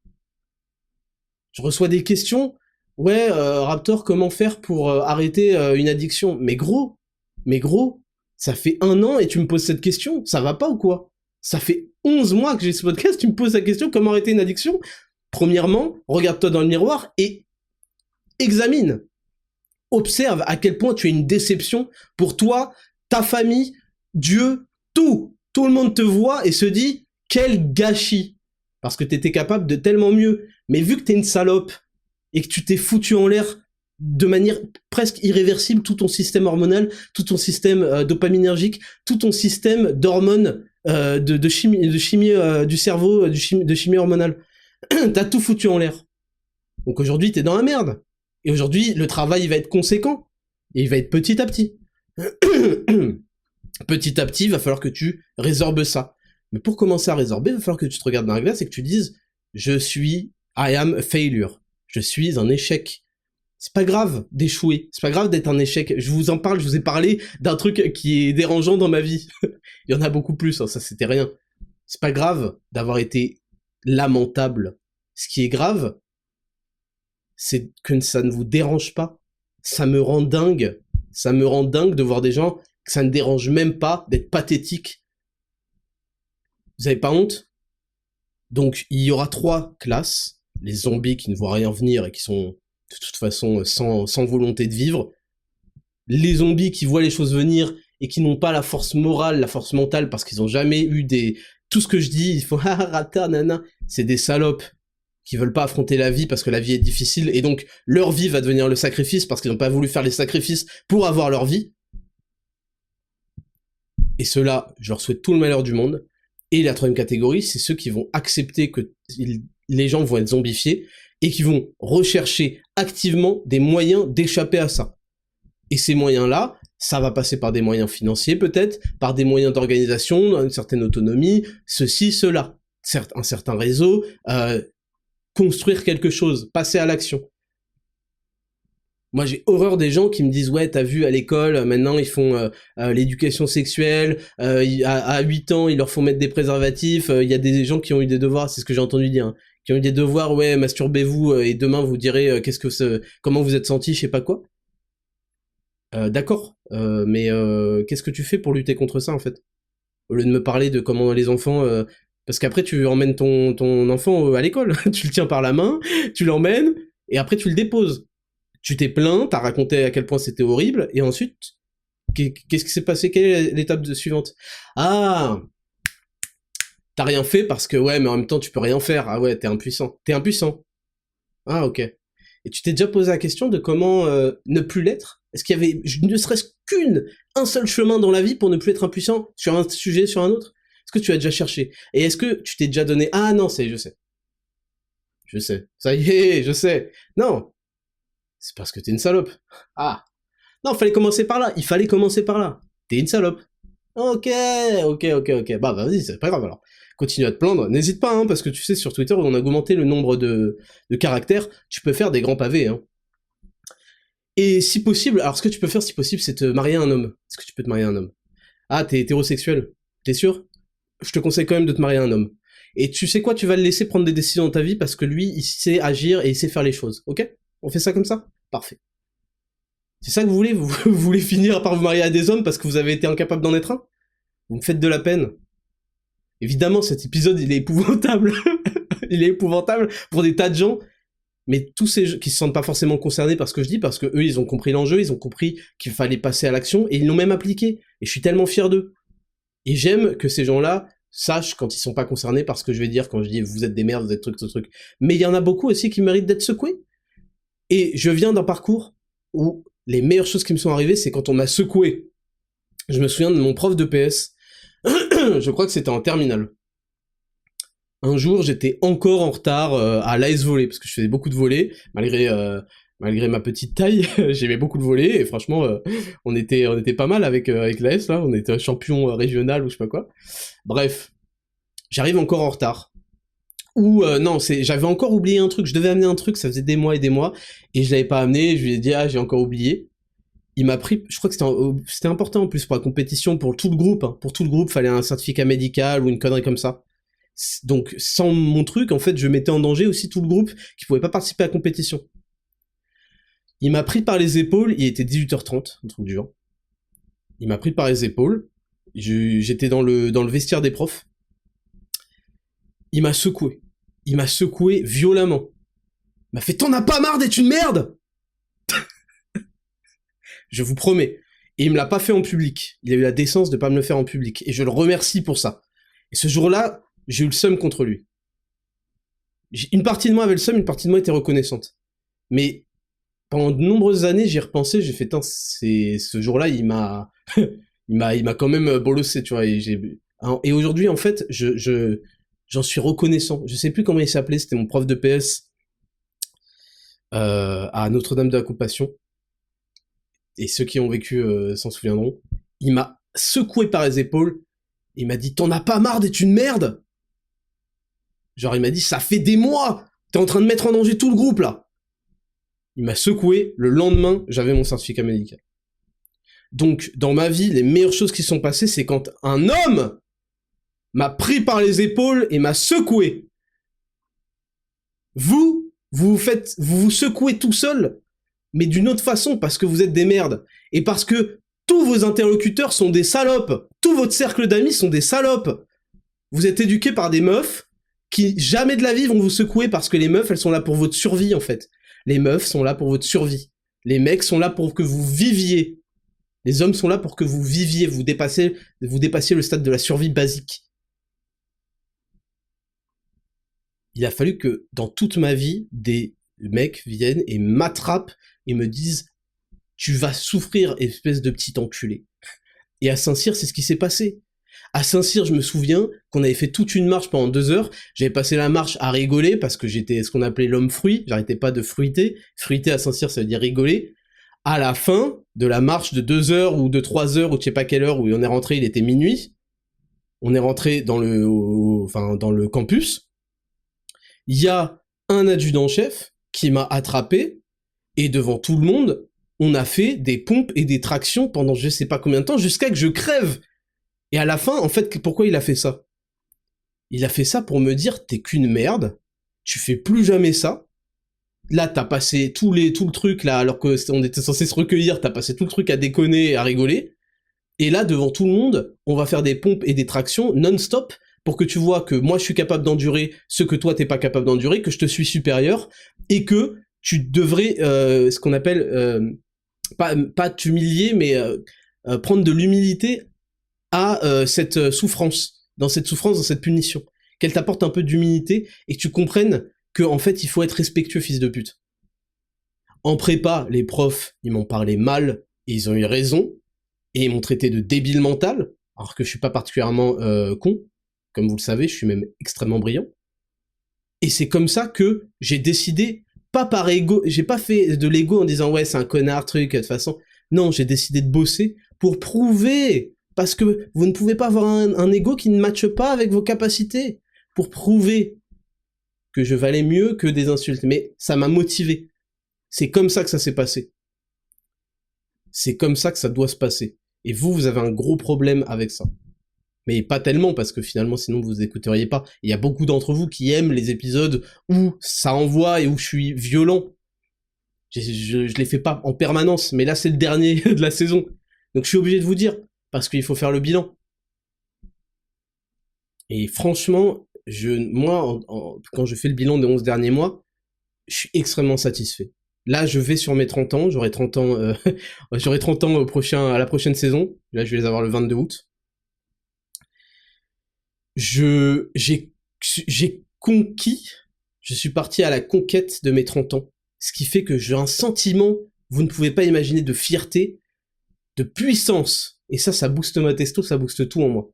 Ouais, Raptor, comment faire pour arrêter une addiction? Mais gros, ça fait 1 an et tu me poses cette question, ça va pas ou quoi? Ça fait 11 mois que j'ai ce podcast, tu me poses la question, comment arrêter une addiction? Premièrement, regarde-toi dans le miroir et examine. Observe à quel point tu es une déception pour toi, ta famille, Dieu, tout. Tout le monde te voit et se dit, quel gâchis. Parce que t'étais capable de tellement mieux. Mais vu que t'es une salope et que tu t'es foutu en l'air de manière presque irréversible tout ton système hormonal, tout ton système dopaminergique, tout ton système d'hormones, de chimie du cerveau, de chimie hormonale. T'as tout foutu en l'air. Donc aujourd'hui, t'es dans la merde. Et aujourd'hui, le travail, il va être conséquent. Et il va être petit à petit. Petit à petit, il va falloir que tu résorbes ça. Mais pour commencer à résorber, il va falloir que tu te regardes dans la glace et que tu dises « I am a failure ». Je suis un échec. C'est pas grave d'échouer. C'est pas grave d'être un échec. Je vous en parle, je vous ai parlé d'un truc qui est dérangeant dans ma vie. Il y en a beaucoup plus, hein, ça c'était rien. C'est pas grave d'avoir été lamentable. Ce qui est grave, c'est que ça ne vous dérange pas. Ça me rend dingue. Ça me rend dingue de voir des gens que ça ne dérange même pas d'être pathétique. Vous avez pas honte? Donc, il y aura 3 classes. Les zombies qui ne voient rien venir et qui sont, de toute façon, sans volonté de vivre. Les zombies qui voient les choses venir et qui n'ont pas la force morale, la force mentale, parce qu'ils ont jamais eu tout ce que je dis, ils font « Ah, rata, nana », c'est des salopes qui veulent pas affronter la vie parce que la vie est difficile, et donc leur vie va devenir le sacrifice parce qu'ils n'ont pas voulu faire les sacrifices pour avoir leur vie. Et ceux-là, je leur souhaite tout le malheur du monde. Et la 3e catégorie, c'est ceux qui vont accepter que les gens vont être zombifiés et qui vont rechercher activement des moyens d'échapper à ça. Et ces moyens-là, ça va passer par des moyens financiers peut-être, par des moyens d'organisation, une certaine autonomie, ceci, cela. Un certain réseau, construire quelque chose, passer à l'action. Moi, j'ai horreur des gens qui me disent « Ouais, t'as vu, à l'école, maintenant, ils font l'éducation sexuelle, à 8 ans, ils leur font mettre des préservatifs, il y a des gens qui ont eu des devoirs, c'est ce que j'ai entendu dire, hein, qui ont eu des devoirs, ouais, masturbez-vous, et demain, vous direz comment vous êtes senti, je sais pas quoi. » D'accord, mais qu'est-ce que tu fais pour lutter contre ça, en fait? Au lieu de me parler de comment les enfants Parce qu'après, tu emmènes ton enfant à l'école. Tu le tiens par la main, tu l'emmènes, et après tu le déposes. Tu t'es plaint, t'as raconté à quel point c'était horrible, et ensuite, qu'est-ce qui s'est passé? Quelle est l'étape suivante? Ah, t'as rien fait parce que, ouais, mais en même temps, tu peux rien faire. Ah ouais, t'es impuissant. T'es impuissant. Ah, ok. Et tu t'es déjà posé la question de comment ne plus l'être? Est-ce qu'il y avait ne serait-ce un seul chemin dans la vie pour ne plus être impuissant sur un sujet, sur un autre? Est-ce que tu as déjà cherché? Et est-ce que tu t'es déjà donné... Ah non, je sais. Je sais. Ça y est, je sais. Non. C'est parce que t'es une salope. Ah. Non, fallait commencer par là. Il fallait commencer par là. T'es une salope. Ok. Bah vas-y, c'est pas grave alors. Continue à te plaindre. N'hésite pas, hein, parce que tu sais, sur Twitter, on a augmenté le nombre de caractères. Tu peux faire des grands pavés, hein. Et si possible, alors ce que tu peux faire si possible, c'est te marier à un homme. Est-ce que tu peux te marier à un homme? Ah, t'es hétérosexuel. T'es sûr? Je te conseille quand même de te marier à un homme. Et tu sais quoi, tu vas le laisser prendre des décisions dans ta vie parce que lui, il sait agir et il sait faire les choses. Ok? On fait ça comme ça? Parfait. C'est ça que vous voulez? Vous voulez finir par vous marier à des hommes parce que vous avez été incapable d'en être un? Vous me faites de la peine. Évidemment, cet épisode, il est épouvantable. Il est épouvantable pour des tas de gens. Mais tous ces gens qui se sentent pas forcément concernés par ce que je dis, parce que eux, ils ont compris l'enjeu, ils ont compris qu'il fallait passer à l'action, et ils l'ont même appliqué. Et je suis tellement fier d'eux. Et j'aime que ces gens-là sachent quand ils sont pas concernés par ce que je vais dire, quand je dis vous êtes des merdes, vous êtes truc, ce truc. Mais il y en a beaucoup aussi qui méritent d'être secoués. Et je viens d'un parcours où les meilleures choses qui me sont arrivées, c'est quand on m'a secoué. Je me souviens de mon prof de PS, je crois que c'était en terminale. Un jour, j'étais encore en retard à l'AS volley, parce que je faisais beaucoup de volley, malgré ma petite taille, j'aimais beaucoup de volley, et franchement, on était pas mal avec l'AS, là, on était champion régional ou je sais pas quoi. Bref, j'arrive encore en retard. Ou non, j'avais encore oublié un truc, je devais amener un truc, ça faisait des mois, et je l'avais pas amené, je lui ai dit, ah, j'ai encore oublié. Il m'a pris, je crois que c'était important en plus pour la compétition, pour tout le groupe, hein. Pour tout le groupe, fallait un certificat médical ou une connerie comme ça. Donc, sans mon truc, en fait, je mettais en danger aussi tout le groupe qui pouvait pas participer à la compétition. Il m'a pris par les épaules, il était 18h30, un truc du genre. Il m'a pris par les épaules, j'étais dans le vestiaire des profs. Il m'a secoué violemment. Il m'a fait « T'en as pas marre d'être une merde !» Je vous promets. Et il me l'a pas fait en public. Il a eu la décence de pas me le faire en public. Et je le remercie pour ça. Et ce jour-là, j'ai eu le seum contre lui. Une partie de moi avait le seum, une partie de moi était reconnaissante. Mais pendant de nombreuses années, j'y ai repensé, j'ai fait, ce jour-là, il m'a quand même bolossé, tu vois. Et aujourd'hui, en fait, j'en suis reconnaissant. Je sais plus comment il s'appelait, c'était mon prof de PS à Notre-Dame de la Compassion. Et ceux qui ont vécu s'en souviendront. Il m'a secoué par les épaules. Il m'a dit « T'en as pas marre d'être une merde ?» Genre, il m'a dit « Ça fait des mois, t'es en train de mettre en danger tout le groupe, là !» Il m'a secoué, le lendemain, j'avais mon certificat médical. Donc, dans ma vie, les meilleures choses qui sont passées, c'est quand un homme m'a pris par les épaules et m'a secoué. Vous vous secouez tout seul, mais d'une autre façon, parce que vous êtes des merdes. Et parce que tous vos interlocuteurs sont des salopes. Tout votre cercle d'amis sont des salopes. Vous êtes éduqués par des meufs qui, jamais de la vie, vont vous secouer parce que les meufs, elles sont là pour votre survie, en fait. Les meufs sont là pour votre survie. Les mecs sont là pour que vous viviez. Les hommes sont là pour que vous viviez, vous dépassiez le stade de la survie basique. Il a fallu que, dans toute ma vie, des mecs viennent et m'attrapent et me disent « Tu vas souffrir, espèce de petit enculé ». Et à Saint-Cyr, c'est ce qui s'est passé. À Saint-Cyr, je me souviens qu'on avait fait toute une marche pendant 2 heures. J'avais passé la marche à rigoler parce que j'étais ce qu'on appelait l'homme fruit. J'arrêtais pas de fruiter. Fruiter à Saint-Cyr, ça veut dire rigoler. À la fin de la marche de 2 heures ou de 3 heures ou je sais pas quelle heure où on est rentré, il était minuit. On est rentré dans le campus. Il y a un adjudant-chef qui m'a attrapé et devant tout le monde, on a fait des pompes et des tractions pendant je sais pas combien de temps jusqu'à que je crève. Et à la fin, en fait, pourquoi il a fait ça? Il a fait ça pour me dire, t'es qu'une merde, tu fais plus jamais ça. Là, t'as passé tout le truc, là, alors qu'on était censé se recueillir, t'as passé tout le truc à déconner et à rigoler. Et là, devant tout le monde, on va faire des pompes et des tractions non-stop pour que tu vois que moi je suis capable d'endurer ce que toi t'es pas capable d'endurer, que je te suis supérieur, et que tu devrais, ce qu'on appelle, pas t'humilier, mais prendre de l'humilité à cette souffrance, dans cette punition, qu'elle t'apporte un peu d'humilité, et que tu comprennes que en fait il faut être respectueux, fils de pute. En prépa, les profs, ils m'ont parlé mal, et ils ont eu raison, et ils m'ont traité de débile mental, alors que je suis pas particulièrement con, comme vous le savez, je suis même extrêmement brillant. Et c'est comme ça que j'ai décidé, pas par ego, j'ai pas fait de l'ego en disant ouais c'est un connard truc, de toute façon. Non, j'ai décidé de bosser pour prouver, parce que vous ne pouvez pas avoir un ego qui ne matche pas avec vos capacités, pour prouver que je valais mieux que des insultes. Mais ça m'a motivé. C'est comme ça que ça s'est passé. C'est comme ça que ça doit se passer. Et vous avez un gros problème avec ça. Mais pas tellement, parce que finalement, sinon vous écouteriez pas. Il y a beaucoup d'entre vous qui aiment les épisodes où ça envoie et où je suis violent. Je les fais pas en permanence, mais là c'est le dernier de la saison. Donc je suis obligé de vous dire, parce qu'il faut faire le bilan. Et franchement, moi, quand je fais le bilan des 11 derniers mois, je suis extrêmement satisfait. Là, je vais sur mes 30 ans, j'aurai 30 ans, j'aurai 30 ans à la prochaine saison. Là, je vais les avoir le 22 août. J'ai conquis, je suis parti à la conquête de mes 30 ans. Ce qui fait que j'ai un sentiment, vous ne pouvez pas imaginer, de fierté, de puissance. Et ça booste ma testo, ça booste tout en moi.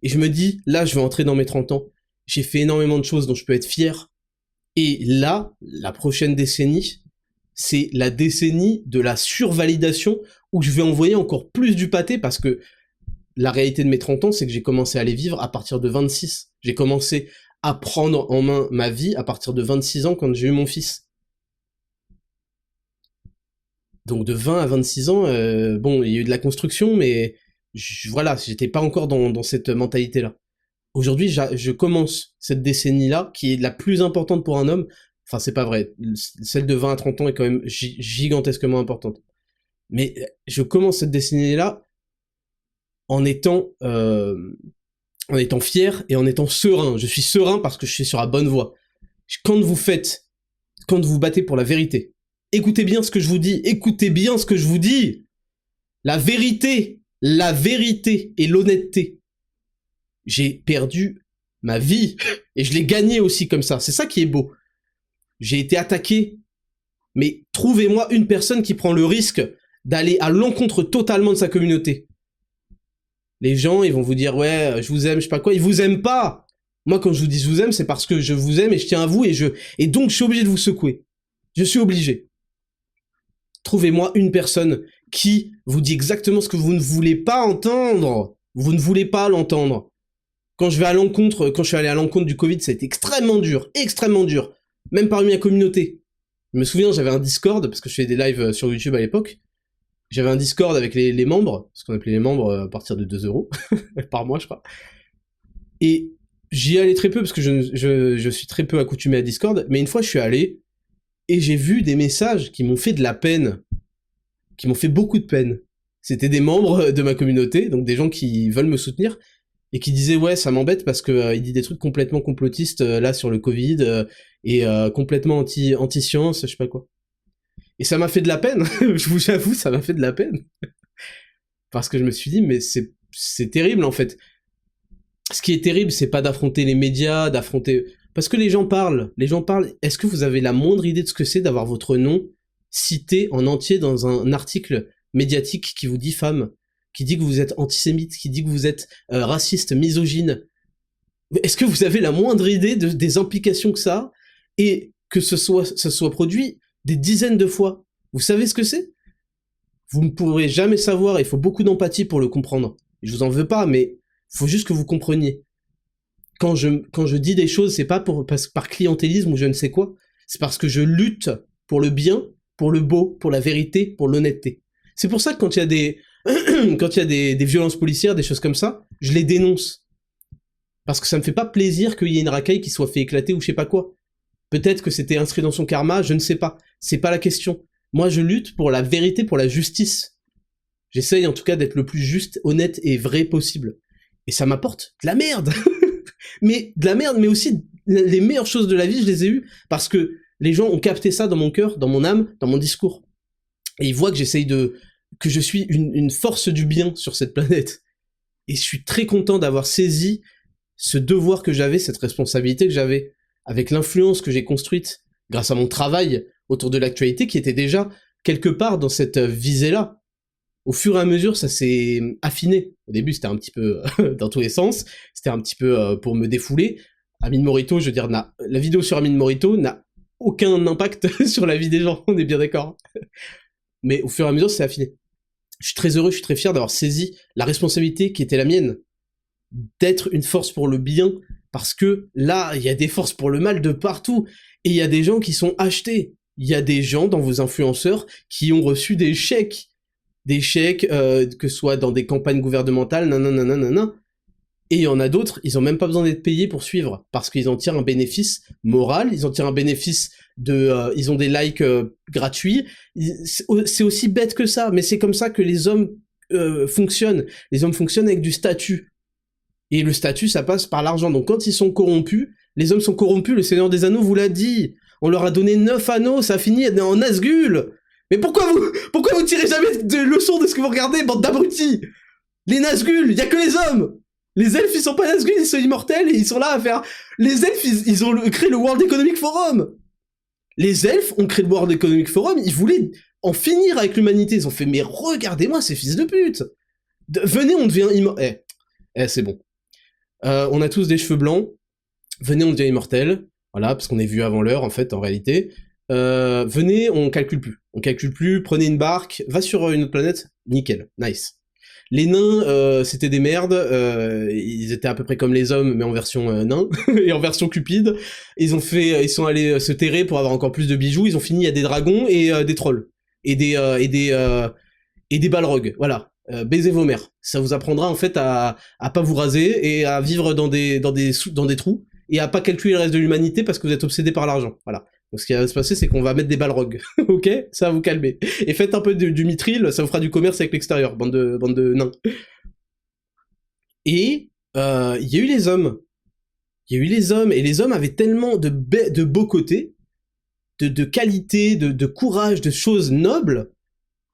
Et je me dis, là, je vais entrer dans mes 30 ans. J'ai fait énormément de choses dont je peux être fier. Et là, la prochaine décennie, c'est la décennie de la survalidation où je vais envoyer encore plus du pâté, parce que la réalité de mes 30 ans, c'est que j'ai commencé à les vivre à partir de 26. J'ai commencé à prendre en main ma vie à partir de 26 ans quand j'ai eu mon fils. Donc de 20 à 26 ans, bon, il y a eu de la construction, mais voilà, j'étais pas encore dans cette mentalité-là. Aujourd'hui, je commence cette décennie-là, qui est la plus importante pour un homme. Enfin, c'est pas vrai. Celle de 20 à 30 ans est quand même gigantesquement importante. Mais je commence cette décennie-là en étant fier et en étant serein. Je suis serein parce que je suis sur la bonne voie. Quand vous battez pour la vérité, écoutez bien ce que je vous dis, écoutez bien ce que je vous dis. La vérité et l'honnêteté. J'ai perdu ma vie et je l'ai gagnée aussi comme ça. C'est ça qui est beau. J'ai été attaqué, mais trouvez-moi une personne qui prend le risque d'aller à l'encontre totalement de sa communauté. Les gens, ils vont vous dire, ouais, je vous aime, je sais pas quoi, ils vous aiment pas. Moi, quand je vous dis je vous aime, c'est parce que je vous aime et je tiens à vous et donc je suis obligé de vous secouer. Je suis obligé. Trouvez-moi une personne qui vous dit exactement ce que vous ne voulez pas entendre. Vous ne voulez pas l'entendre. Quand je suis allé à l'encontre du Covid, ça a été extrêmement dur. Même parmi ma communauté. Je me souviens, j'avais un Discord, parce que je faisais des lives sur YouTube à l'époque. J'avais un Discord avec les membres, ce qu'on appelait les membres à partir de 2 € par mois, je crois. Et j'y allais très peu, parce que je suis très peu accoutumé à Discord, mais une fois je suis allé, et j'ai vu des messages qui m'ont fait de la peine, qui m'ont fait beaucoup de peine. C'était des membres de ma communauté, donc des gens qui veulent me soutenir, et qui disaient ouais ça m'embête parce que il dit des trucs complètement complotistes là sur le Covid et complètement anti-science, je sais pas quoi. Et ça m'a fait de la peine, j'avoue, ça m'a fait de la peine. Parce que je me suis dit mais c'est terrible en fait. Ce qui est terrible, c'est pas d'affronter les médias, parce que les gens parlent. Est-ce que vous avez la moindre idée de ce que c'est d'avoir votre nom cité en entier dans un article médiatique qui vous diffame, qui dit que vous êtes antisémite, qui dit que vous êtes raciste, misogyne? Est-ce que vous avez la moindre idée des implications que ça a, et que ce soit produit des dizaines de fois? Vous savez ce que c'est? Vous ne pourrez jamais savoir, il faut beaucoup d'empathie pour le comprendre. Je vous en veux pas, mais faut juste que vous compreniez. Quand je dis des choses, c'est pas par clientélisme ou je ne sais quoi, c'est parce que je lutte pour le bien, pour le beau, pour la vérité, pour l'honnêteté. C'est pour ça que quand il y a des violences policières, des choses comme ça, je les dénonce. Parce que ça me fait pas plaisir qu'il y ait une racaille qui soit fait éclater ou je sais pas quoi. Peut-être que c'était inscrit dans son karma, je ne sais pas. C'est pas la question. Moi, je lutte pour la vérité, pour la justice. J'essaye en tout cas d'être le plus juste, honnête et vrai possible. Et ça m'apporte de la merde. Mais de la merde, mais aussi les meilleures choses de la vie, je les ai eues parce que les gens ont capté ça dans mon cœur, dans mon âme, dans mon discours. Et ils voient que que je suis une force du bien sur cette planète. Et je suis très content d'avoir saisi ce devoir que j'avais, cette responsabilité que j'avais, avec l'influence que j'ai construite grâce à mon travail autour de l'actualité qui était déjà quelque part dans cette visée-là. Au fur et à mesure, ça s'est affiné. Au début, c'était un petit peu dans tous les sens, c'était un petit peu pour me défouler. Amin Morito, je veux dire, la vidéo sur Amin Morito n'a aucun impact sur la vie des gens, on est bien d'accord. Mais au fur et à mesure, c'est affiné. Je suis très heureux, je suis très fier d'avoir saisi la responsabilité qui était la mienne, d'être une force pour le bien, parce que là, il y a des forces pour le mal de partout, et il y a des gens qui sont achetés. Il y a des gens dans vos influenceurs qui ont reçu des chèques, que ce soit dans des campagnes gouvernementales, nanana. Et il y en a d'autres, ils ont même pas besoin d'être payés pour suivre, parce qu'ils en tirent un bénéfice moral, ils en tirent un bénéfice ils ont des likes gratuits. C'est aussi bête que ça, mais c'est comme ça que les hommes fonctionnent. Les hommes fonctionnent avec du statut. Et le statut, ça passe par l'argent. Donc quand ils sont corrompus, les hommes sont corrompus, le Seigneur des Anneaux vous l'a dit. On leur a donné 9 anneaux, ça finit en Nazgûl. Mais pourquoi vous tirez jamais de leçons de ce que vous regardez, bande d'abrutis? Les Nazgûl, y a que les hommes. Les elfes, ils sont pas Nazgûl, ils sont immortels et ils sont là à faire... Les elfes, ils ont créé le World Economic Forum. Les elfes ont créé le World Economic Forum, ils voulaient en finir avec l'humanité. Ils ont fait, mais regardez-moi ces fils de pute. Venez, on devient immortel. C'est bon. On a tous des cheveux blancs. Venez, on devient immortel. Voilà, parce qu'on est vu avant l'heure, en fait, en réalité. Venez, on calcule plus, prenez une barque, va sur une autre planète, nickel, nice. Les nains, c'était des merdes, ils étaient à peu près comme les hommes, mais en version nain, et en version cupide. Ils sont allés se terrer pour avoir encore plus de bijoux, ils ont fini à des dragons et des trolls. Et des balrogs, voilà. Baisez vos mères. Ça vous apprendra en fait à pas vous raser et à vivre dans des trous, et à pas calculer le reste de l'humanité parce que vous êtes obsédé par l'argent, voilà. Donc ce qui va se passer, c'est qu'on va mettre des balrogs, ok? Ça va vous calmer. Et faites un peu du mithril, ça vous fera du commerce avec l'extérieur, bande de nains. Et il y a eu les hommes. Il y a eu les hommes, et les hommes avaient tellement de beaux côtés, de qualité, de courage, de choses nobles,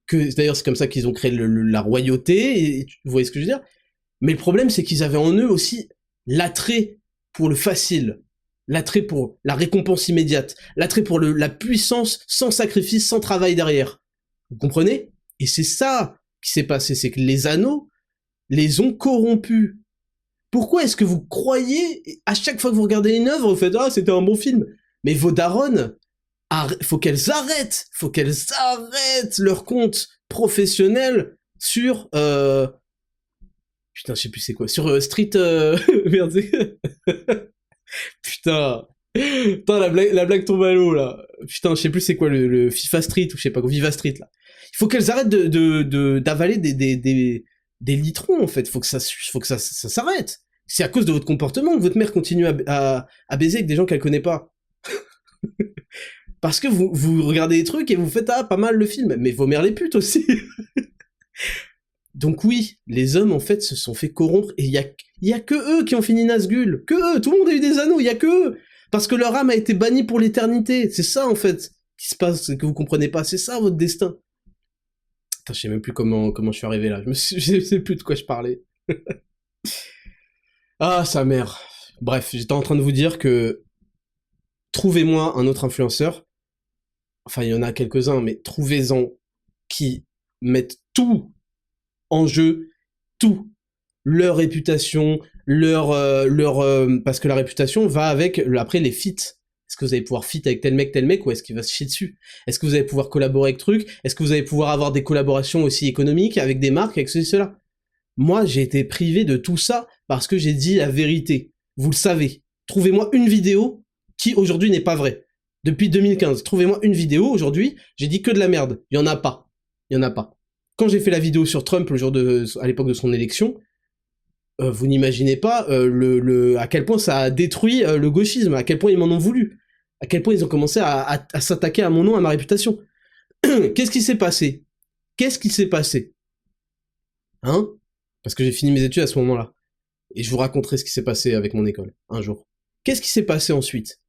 que d'ailleurs c'est comme ça qu'ils ont créé la royauté, et vous voyez ce que je veux dire? Mais le problème, c'est qu'ils avaient en eux aussi l'attrait pour le facile, l'attrait pour la récompense immédiate, l'attrait pour la puissance sans sacrifice, sans travail derrière. Vous comprenez? Et c'est ça qui s'est passé, c'est que les anneaux les ont corrompus. Pourquoi est-ce que vous croyez, à chaque fois que vous regardez une œuvre, vous faites « Ah, c'était un bon film !» Mais vos daronnes, faut qu'elles arrêtent leur compte professionnel sur... Putain, je sais plus c'est quoi. Sur Street... Merde, Putain, la blague tombe à l'eau, là. Putain, je sais plus c'est quoi, le FIFA Street, ou je sais pas, Viva Street, là. Il faut qu'elles arrêtent d'avaler des litrons, en fait. Faut que ça s'arrête. C'est à cause de votre comportement que votre mère continue à baiser avec des gens qu'elle connaît pas. Parce que vous regardez des trucs et vous faites, ah, pas mal le film. Mais vos mères les putes aussi. Donc oui, les hommes, en fait, se sont fait corrompre, et il y a que eux qui ont fini Nazgûl. Que eux, tout le monde a eu des anneaux, il y a que eux. Parce que leur âme a été bannie pour l'éternité. C'est ça, en fait, qui se passe, que vous comprenez pas. C'est ça, votre destin. Putain, je sais même plus comment je suis arrivé là. Je sais plus de quoi je parlais. Ah, sa mère. Bref, j'étais en train de vous dire que trouvez-moi un autre influenceur. Enfin, il y en a quelques-uns, mais trouvez-en qui mettent tout en jeu, tout. Leur réputation, parce que la réputation va avec, après, les feats. Est-ce que vous allez pouvoir fit avec tel mec, ou est-ce qu'il va se chier dessus? Est-ce que vous allez pouvoir collaborer avec trucs? Est-ce que vous allez pouvoir avoir des collaborations aussi économiques avec des marques, avec ceci, cela? Moi, j'ai été privé de tout ça parce que j'ai dit la vérité. Vous le savez. Trouvez-moi une vidéo qui, aujourd'hui, n'est pas vraie. Depuis 2015, trouvez-moi une vidéo, aujourd'hui, j'ai dit que de la merde. Il y en a pas. Quand j'ai fait la vidéo sur Trump à l'époque de son élection, vous n'imaginez pas à quel point ça a détruit le gauchisme, à quel point ils m'en ont voulu, à quel point ils ont commencé à s'attaquer à mon nom, à ma réputation. Qu'est-ce qui s'est passé? Hein? Parce que j'ai fini mes études à ce moment-là. Et je vous raconterai ce qui s'est passé avec mon école, un jour. Qu'est-ce qui s'est passé ensuite?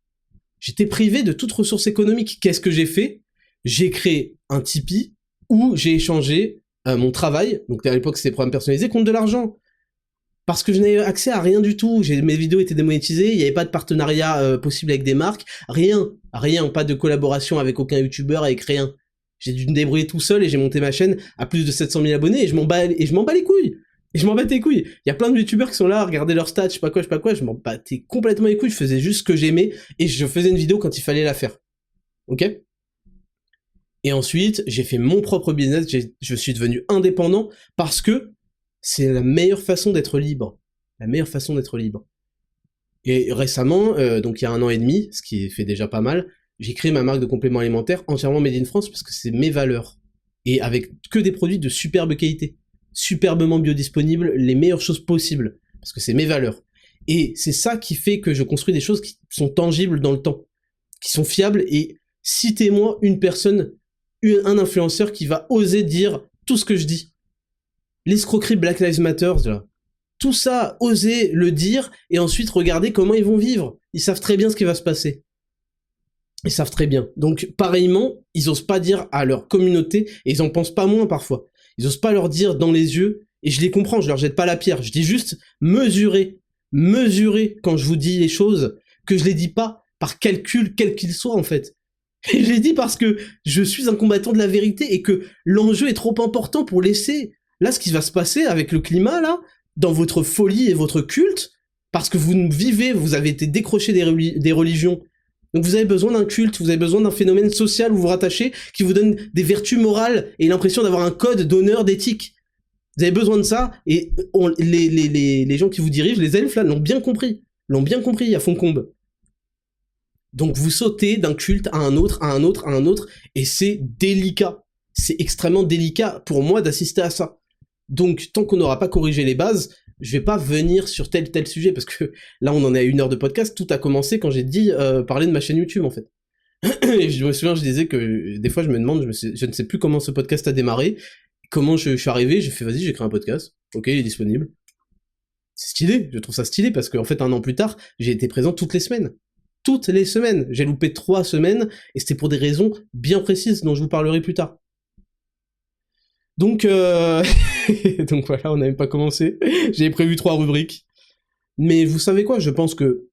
J'étais privé de toute ressource économique. Qu'est-ce que j'ai fait? J'ai créé un Tipeee où j'ai échangé mon travail, donc à l'époque c'était programme personnalisé, contre de l'argent. Parce que je n'avais accès à rien du tout. Mes vidéos étaient démonétisées, il n'y avait pas de partenariat possible avec des marques, rien, pas de collaboration avec aucun youtubeur, avec rien. J'ai dû me débrouiller tout seul et j'ai monté ma chaîne à plus de 700 000 abonnés et je m'en bats les couilles. Et je m'en battais les couilles. Il y a plein de youtubeurs qui sont là à regarder leurs stats, je sais pas quoi, je m'en battais complètement les couilles, je faisais juste ce que j'aimais et je faisais une vidéo quand il fallait la faire. Ok? Et ensuite, j'ai fait mon propre business, je suis devenu indépendant parce que c'est la meilleure façon d'être libre. La meilleure façon d'être libre. Et récemment, donc il y a 1 an et demi, ce qui fait déjà pas mal, j'ai créé ma marque de compléments alimentaires entièrement made in France parce que c'est mes valeurs. Et avec que des produits de superbe qualité. Superbement biodisponibles, les meilleures choses possibles. Parce que c'est mes valeurs. Et c'est ça qui fait que je construis des choses qui sont tangibles dans le temps. Qui sont fiables. Et citez-moi une personne, un influenceur qui va oser dire tout ce que je dis. L'escroquerie Black Lives Matter, là. Tout ça, oser le dire, et ensuite regarder comment ils vont vivre. Ils savent très bien ce qui va se passer. Ils savent très bien. Donc, pareillement, ils osent pas dire à leur communauté, et ils en pensent pas moins parfois. Ils osent pas leur dire dans les yeux, et je les comprends, je leur jette pas la pierre. Je dis juste, mesurez quand je vous dis les choses, que je les dis pas par calcul, quel qu'il soit, en fait. Et je les dis parce que je suis un combattant de la vérité, et que l'enjeu est trop important pour laisser... Là, ce qui va se passer avec le climat, là, dans votre folie et votre culte, parce que vous avez été décroché des religions, donc vous avez besoin d'un culte, vous avez besoin d'un phénomène social où vous vous rattachez, qui vous donne des vertus morales et l'impression d'avoir un code d'honneur, d'éthique. Vous avez besoin de ça, et les gens qui vous dirigent, les elfes, là, l'ont bien compris à Foncombe. Donc vous sautez d'un culte à un autre, et c'est délicat. C'est extrêmement délicat pour moi d'assister à ça. Donc, tant qu'on n'aura pas corrigé les bases, je vais pas venir sur tel sujet, parce que là, on en est à 1 heure de podcast, tout a commencé quand j'ai dit parler de ma chaîne YouTube, en fait. Et je me souviens, je disais que des fois, je me demande, je ne sais plus comment ce podcast a démarré, comment je suis arrivé, j'ai fait, vas-y, j'ai créé un podcast, ok, il est disponible. C'est stylé, je trouve ça stylé, parce qu'en fait, 1 an plus tard, j'ai été présent toutes les semaines. Toutes les semaines. J'ai loupé 3 semaines, et c'était pour des raisons bien précises, dont je vous parlerai plus tard. Donc, donc voilà, on n'a même pas commencé. J'avais prévu 3 rubriques. Mais vous savez quoi, je pense que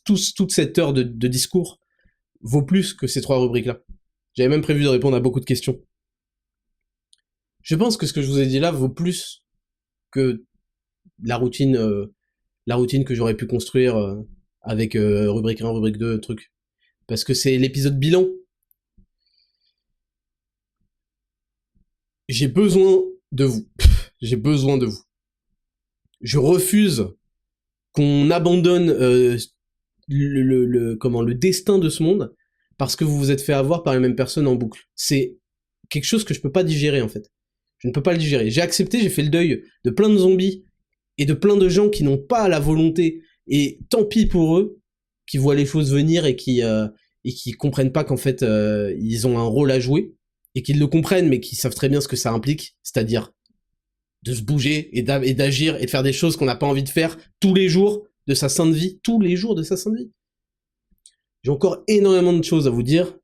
toute cette heure de discours vaut plus que ces 3 rubriques-là. J'avais même prévu de répondre à beaucoup de questions. Je pense que ce que je vous ai dit là vaut plus que la routine que j'aurais pu construire avec rubrique 1, rubrique 2, truc. Parce que c'est l'épisode bilan. J'ai besoin de vous. J'ai besoin de vous. Je refuse qu'on abandonne le destin de ce monde parce que vous vous êtes fait avoir par les mêmes personnes en boucle. C'est quelque chose que je peux pas digérer, en fait. Je ne peux pas le digérer. J'ai accepté, j'ai fait le deuil de plein de zombies et de plein de gens qui n'ont pas la volonté, et tant pis pour eux, qui voient les choses venir et qui comprennent pas qu'en fait ils ont un rôle à jouer. Et qu'ils le comprennent, mais qu'ils savent très bien ce que ça implique, c'est-à-dire de se bouger et d'agir et de faire des choses qu'on n'a pas envie de faire tous les jours de sa sainte vie, tous les jours de sa sainte vie. J'ai encore énormément de choses à vous dire,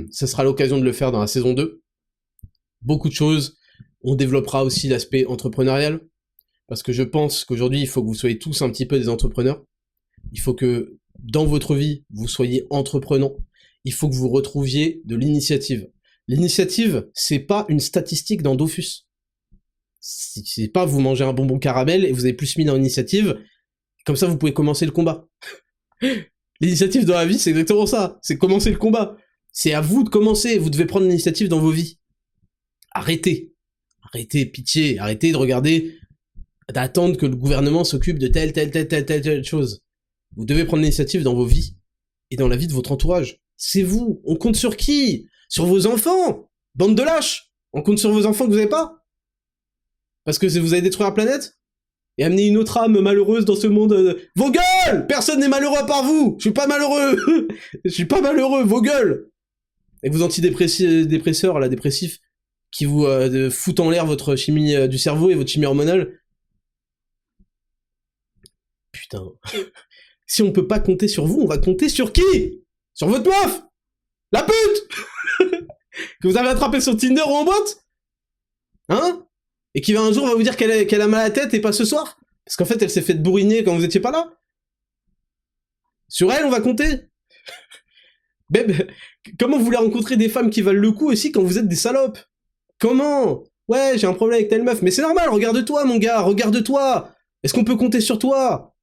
ça sera l'occasion de le faire dans la saison 2. Beaucoup de choses, on développera aussi l'aspect entrepreneurial, parce que je pense qu'aujourd'hui, il faut que vous soyez tous un petit peu des entrepreneurs, il faut que dans votre vie, vous soyez entreprenant, il faut que vous retrouviez de l'initiative. L'initiative, c'est pas une statistique dans Dofus. C'est pas vous mangez un bonbon caramel et vous avez plus mis dans l'initiative, comme ça vous pouvez commencer le combat. L'initiative dans la vie, c'est exactement ça, c'est commencer le combat. C'est à vous de commencer, vous devez prendre l'initiative dans vos vies. Arrêtez, pitié, arrêtez de regarder, d'attendre que le gouvernement s'occupe de telle chose. Vous devez prendre l'initiative dans vos vies, et dans la vie de votre entourage. C'est vous, on compte sur qui ? Sur vos enfants, bande de lâches. On compte sur vos enfants que vous avez pas. Parce que vous allez détruire la planète et amener une autre âme malheureuse dans ce monde. Vos gueules! Personne n'est malheureux à part vous. Je suis pas malheureux. Je suis pas malheureux. Vos gueules. Et vos antidépresseurs, là, dépressifs, qui vous foutent en l'air votre chimie du cerveau et votre chimie hormonale. Putain. Si on peut pas compter sur vous, on va compter sur qui? Sur votre meuf! La pute! Que vous avez attrapé sur Tinder ou en boîte? Hein? Et qui un jour va vous dire qu'elle a mal à la tête et pas ce soir? Parce qu'en fait, elle s'est fait bourriner quand vous étiez pas là? Sur elle, on va compter? Comment vous voulez rencontrer des femmes qui valent le coup aussi quand vous êtes des salopes? Comment? Ouais, j'ai un problème avec telle meuf. Mais c'est normal, regarde-toi, mon gars, regarde-toi! Est-ce qu'on peut compter sur toi?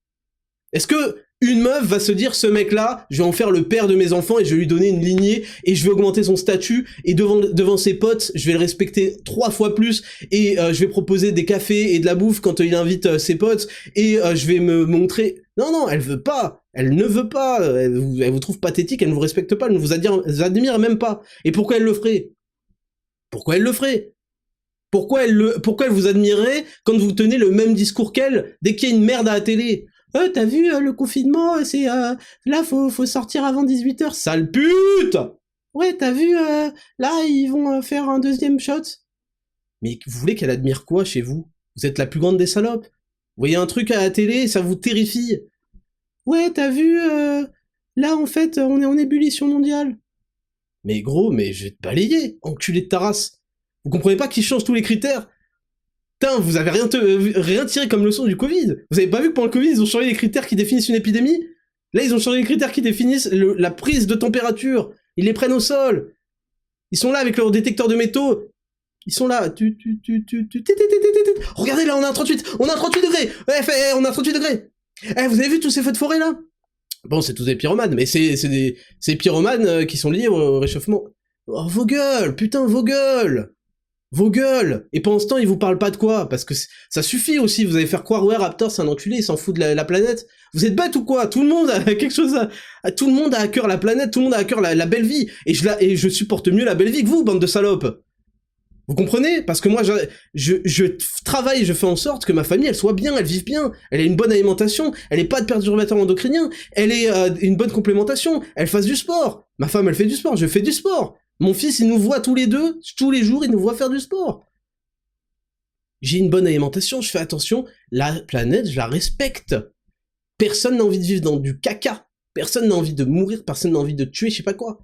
Est-ce que une meuf va se dire, ce mec-là, je vais en faire le père de mes enfants et je vais lui donner une lignée et je vais augmenter son statut et devant ses potes, je vais le respecter 3 fois plus et je vais proposer des cafés et de la bouffe quand il invite ses potes et je vais me montrer... Non, elle veut pas. Elle ne veut pas. Elle vous trouve pathétique, elle ne vous respecte pas, elle ne vous admire même pas. Et pourquoi elle le ferait? Pourquoi elle le ferait? Pourquoi elle vous admirerait quand vous tenez le même discours qu'elle dès qu'il y a une merde à la télé? T'as vu le confinement, c'est là faut sortir avant 18h, sale pute! Ouais, t'as vu là ils vont faire un deuxième shot. Mais vous voulez qu'elle admire quoi chez vous? Vous êtes la plus grande des salopes. Vous voyez un truc à la télé et ça vous terrifie. Ouais, t'as vu là en fait on est en ébullition mondiale. Mais gros, mais je vais te balayer, enculé de ta race. Vous comprenez pas qu'ils changent tous les critères? Putain, vous avez rien tiré comme leçon du Covid. Vous avez pas vu que pendant le Covid, ils ont changé les critères qui définissent une épidémie? Là, ils ont changé les critères qui définissent la prise de température. Ils les prennent au sol. Ils sont là avec leur détecteur de métaux. Ils sont là. Regardez, là, on a un 38. On a un 38 degrés. On a un 38 degrés. Vous avez vu tous ces feux de forêt, là? Bon, c'est tous des pyromanes, mais c'est pyromanes qui sont liés au réchauffement. Oh, vos gueules, putain, vos gueules! Vos gueules! Et pendant ce temps, ils vous parlent pas de quoi? Parce que ça suffit aussi, vous allez faire croire, ouais, Raptor, c'est un enculé, il s'en fout de la planète. Vous êtes bêtes ou quoi? Tout le monde a quelque chose tout le monde a à cœur la planète, tout le monde a à cœur la belle vie. Et je supporte mieux la belle vie que vous, bande de salopes. Vous comprenez? Parce que moi, je travaille, je fais en sorte que ma famille, elle soit bien, elle vive bien, elle ait une bonne alimentation, elle ait pas de perturbateurs endocriniens, elle ait une bonne complémentation, elle fasse du sport. Ma femme, elle fait du sport, je fais du sport. Mon fils, il nous voit tous les deux, tous les jours, il nous voit faire du sport. J'ai une bonne alimentation, je fais attention, la planète, je la respecte. Personne n'a envie de vivre dans du caca. Personne n'a envie de mourir, personne n'a envie de tuer, je sais pas quoi.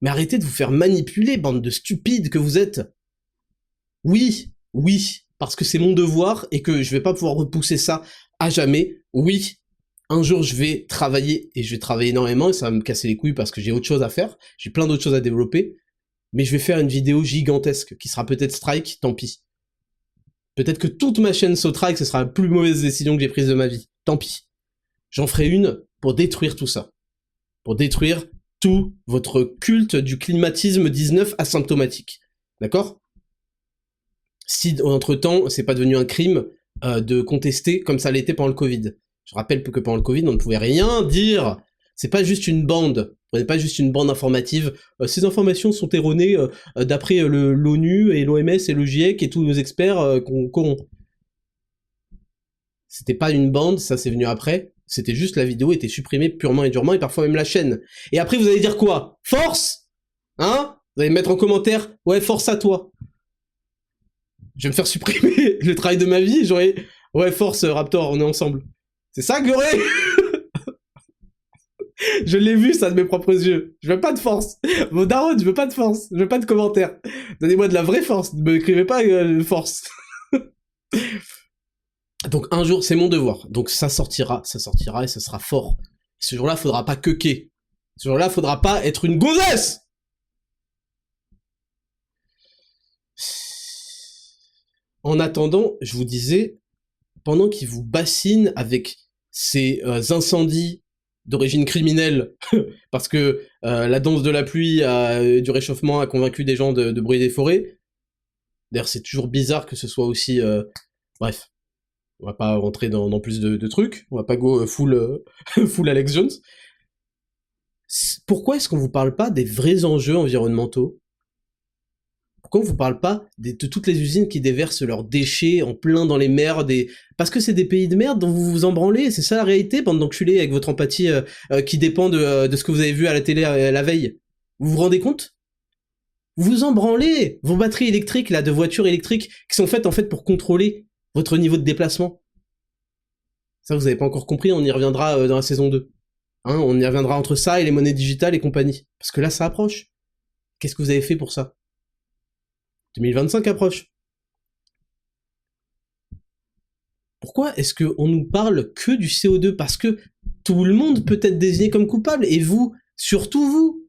Mais arrêtez de vous faire manipuler, bande de stupides que vous êtes. Oui, parce que c'est mon devoir et que je vais pas pouvoir repousser ça à jamais. Oui, un jour je vais travailler et je vais travailler énormément et ça va me casser les couilles parce que j'ai autre chose à faire, j'ai plein d'autres choses à développer, mais je vais faire une vidéo gigantesque qui sera peut-être strike, tant pis. Peut-être que toute ma chaîne strike, ce sera la plus mauvaise décision que j'ai prise de ma vie, tant pis. J'en ferai une pour détruire tout ça. Pour détruire tout votre culte du climatisme 19 asymptomatique. D'accord? Si, entre-temps, c'est pas devenu un crime de contester comme ça l'était pendant le Covid. Je rappelle que pendant le Covid, on ne pouvait rien dire. C'est pas juste une bande. Prenez pas juste une bande informative. Ces informations sont erronées d'après l'ONU et l'OMS et le GIEC et tous nos experts qu'on corrompt. C'était pas une bande, ça c'est venu après. C'était juste la vidéo était supprimée purement et durement et parfois même la chaîne. Et après vous allez dire quoi? Force? Hein? Vous allez me mettre en commentaire, ouais, force à toi. Je vais me faire supprimer le travail de ma vie, j'aurais... Ouais, force, Raptor, on est ensemble. C'est ça que j'aurais. Je l'ai vu, ça, de mes propres yeux. Je veux pas de force. Vos darons, je veux pas de force. Je veux pas de commentaires. Donnez-moi de la vraie force. Ne m'écrivez pas force. Donc, un jour, c'est mon devoir. Donc, ça sortira et ça sera fort. Et ce jour-là, faudra pas queuquer. Ce jour-là, faudra pas être une gonzesse. En attendant, je vous disais, pendant qu'ils vous bassinent avec ces incendies d'origine criminelle, parce que la danse de la pluie du réchauffement a convaincu des gens de brûler des forêts. D'ailleurs, c'est toujours bizarre que ce soit aussi... Bref, on va pas rentrer dans plus de trucs, on va pas go full Alex Jones. Pourquoi est-ce qu'on vous parle pas des vrais enjeux environnementaux? Pourquoi on vous parle pas de toutes les usines qui déversent leurs déchets en plein dans les mers Parce que c'est des pays de merde dont vous vous en branlez, c'est ça la réalité, bande d'enculés avec votre empathie qui dépend de ce que vous avez vu à la télé la veille. Vous vous rendez compte? Vous en branlez. Vos batteries électriques, là, de voitures électriques, qui sont faites, en fait, pour contrôler votre niveau de déplacement. Ça, vous avez pas encore compris, on y reviendra dans la saison 2. Hein, on y reviendra entre ça et les monnaies digitales et compagnie. Parce que là, ça approche. Qu'est-ce que vous avez fait pour ça? 2025 approche. Pourquoi est-ce qu'on nous parle que du CO2? Parce que tout le monde peut être désigné comme coupable, et vous, surtout vous.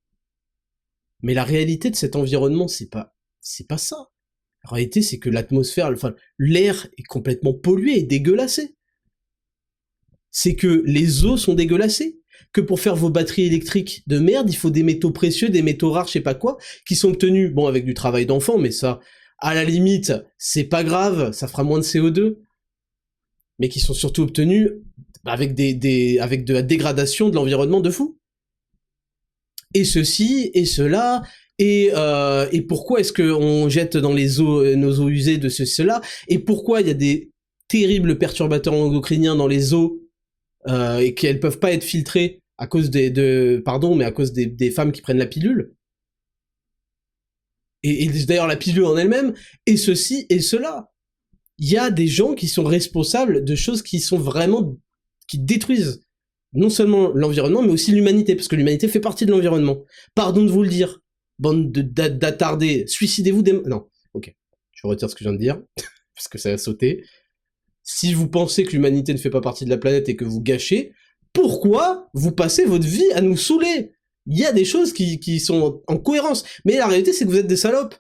Mais la réalité de cet environnement, c'est pas ça. La réalité, c'est que l'atmosphère, enfin, l'air est complètement pollué et dégueulassé. C'est que les eaux sont dégueulassées. Que pour faire vos batteries électriques de merde, il faut des métaux précieux, des métaux rares, je sais pas quoi, qui sont obtenus, bon, avec du travail d'enfant, mais ça, à la limite, c'est pas grave, ça fera moins de CO2, mais qui sont surtout obtenus avec avec de la dégradation de l'environnement de fou. Et ceci, et cela, et pourquoi est-ce qu'on jette dans les eaux, nos eaux usées de cela, et pourquoi il y a des terribles perturbateurs endocriniens dans les eaux, et qu'elles peuvent pas être filtrées à cause à cause des femmes qui prennent la pilule. Et d'ailleurs la pilule en elle-même, et ceci et cela. Il y a des gens qui sont responsables de choses qui sont vraiment, qui détruisent non seulement l'environnement, mais aussi l'humanité, parce que l'humanité fait partie de l'environnement. Pardon de vous le dire, bande d'attardés, suicidez-vous des... Non, ok, je retire ce que je viens de dire, parce que ça a sauté. Si vous pensez que l'humanité ne fait pas partie de la planète et que vous gâchez, pourquoi vous passez votre vie à nous saouler? Il y a des choses qui sont en cohérence. Mais la réalité, c'est que vous êtes des salopes.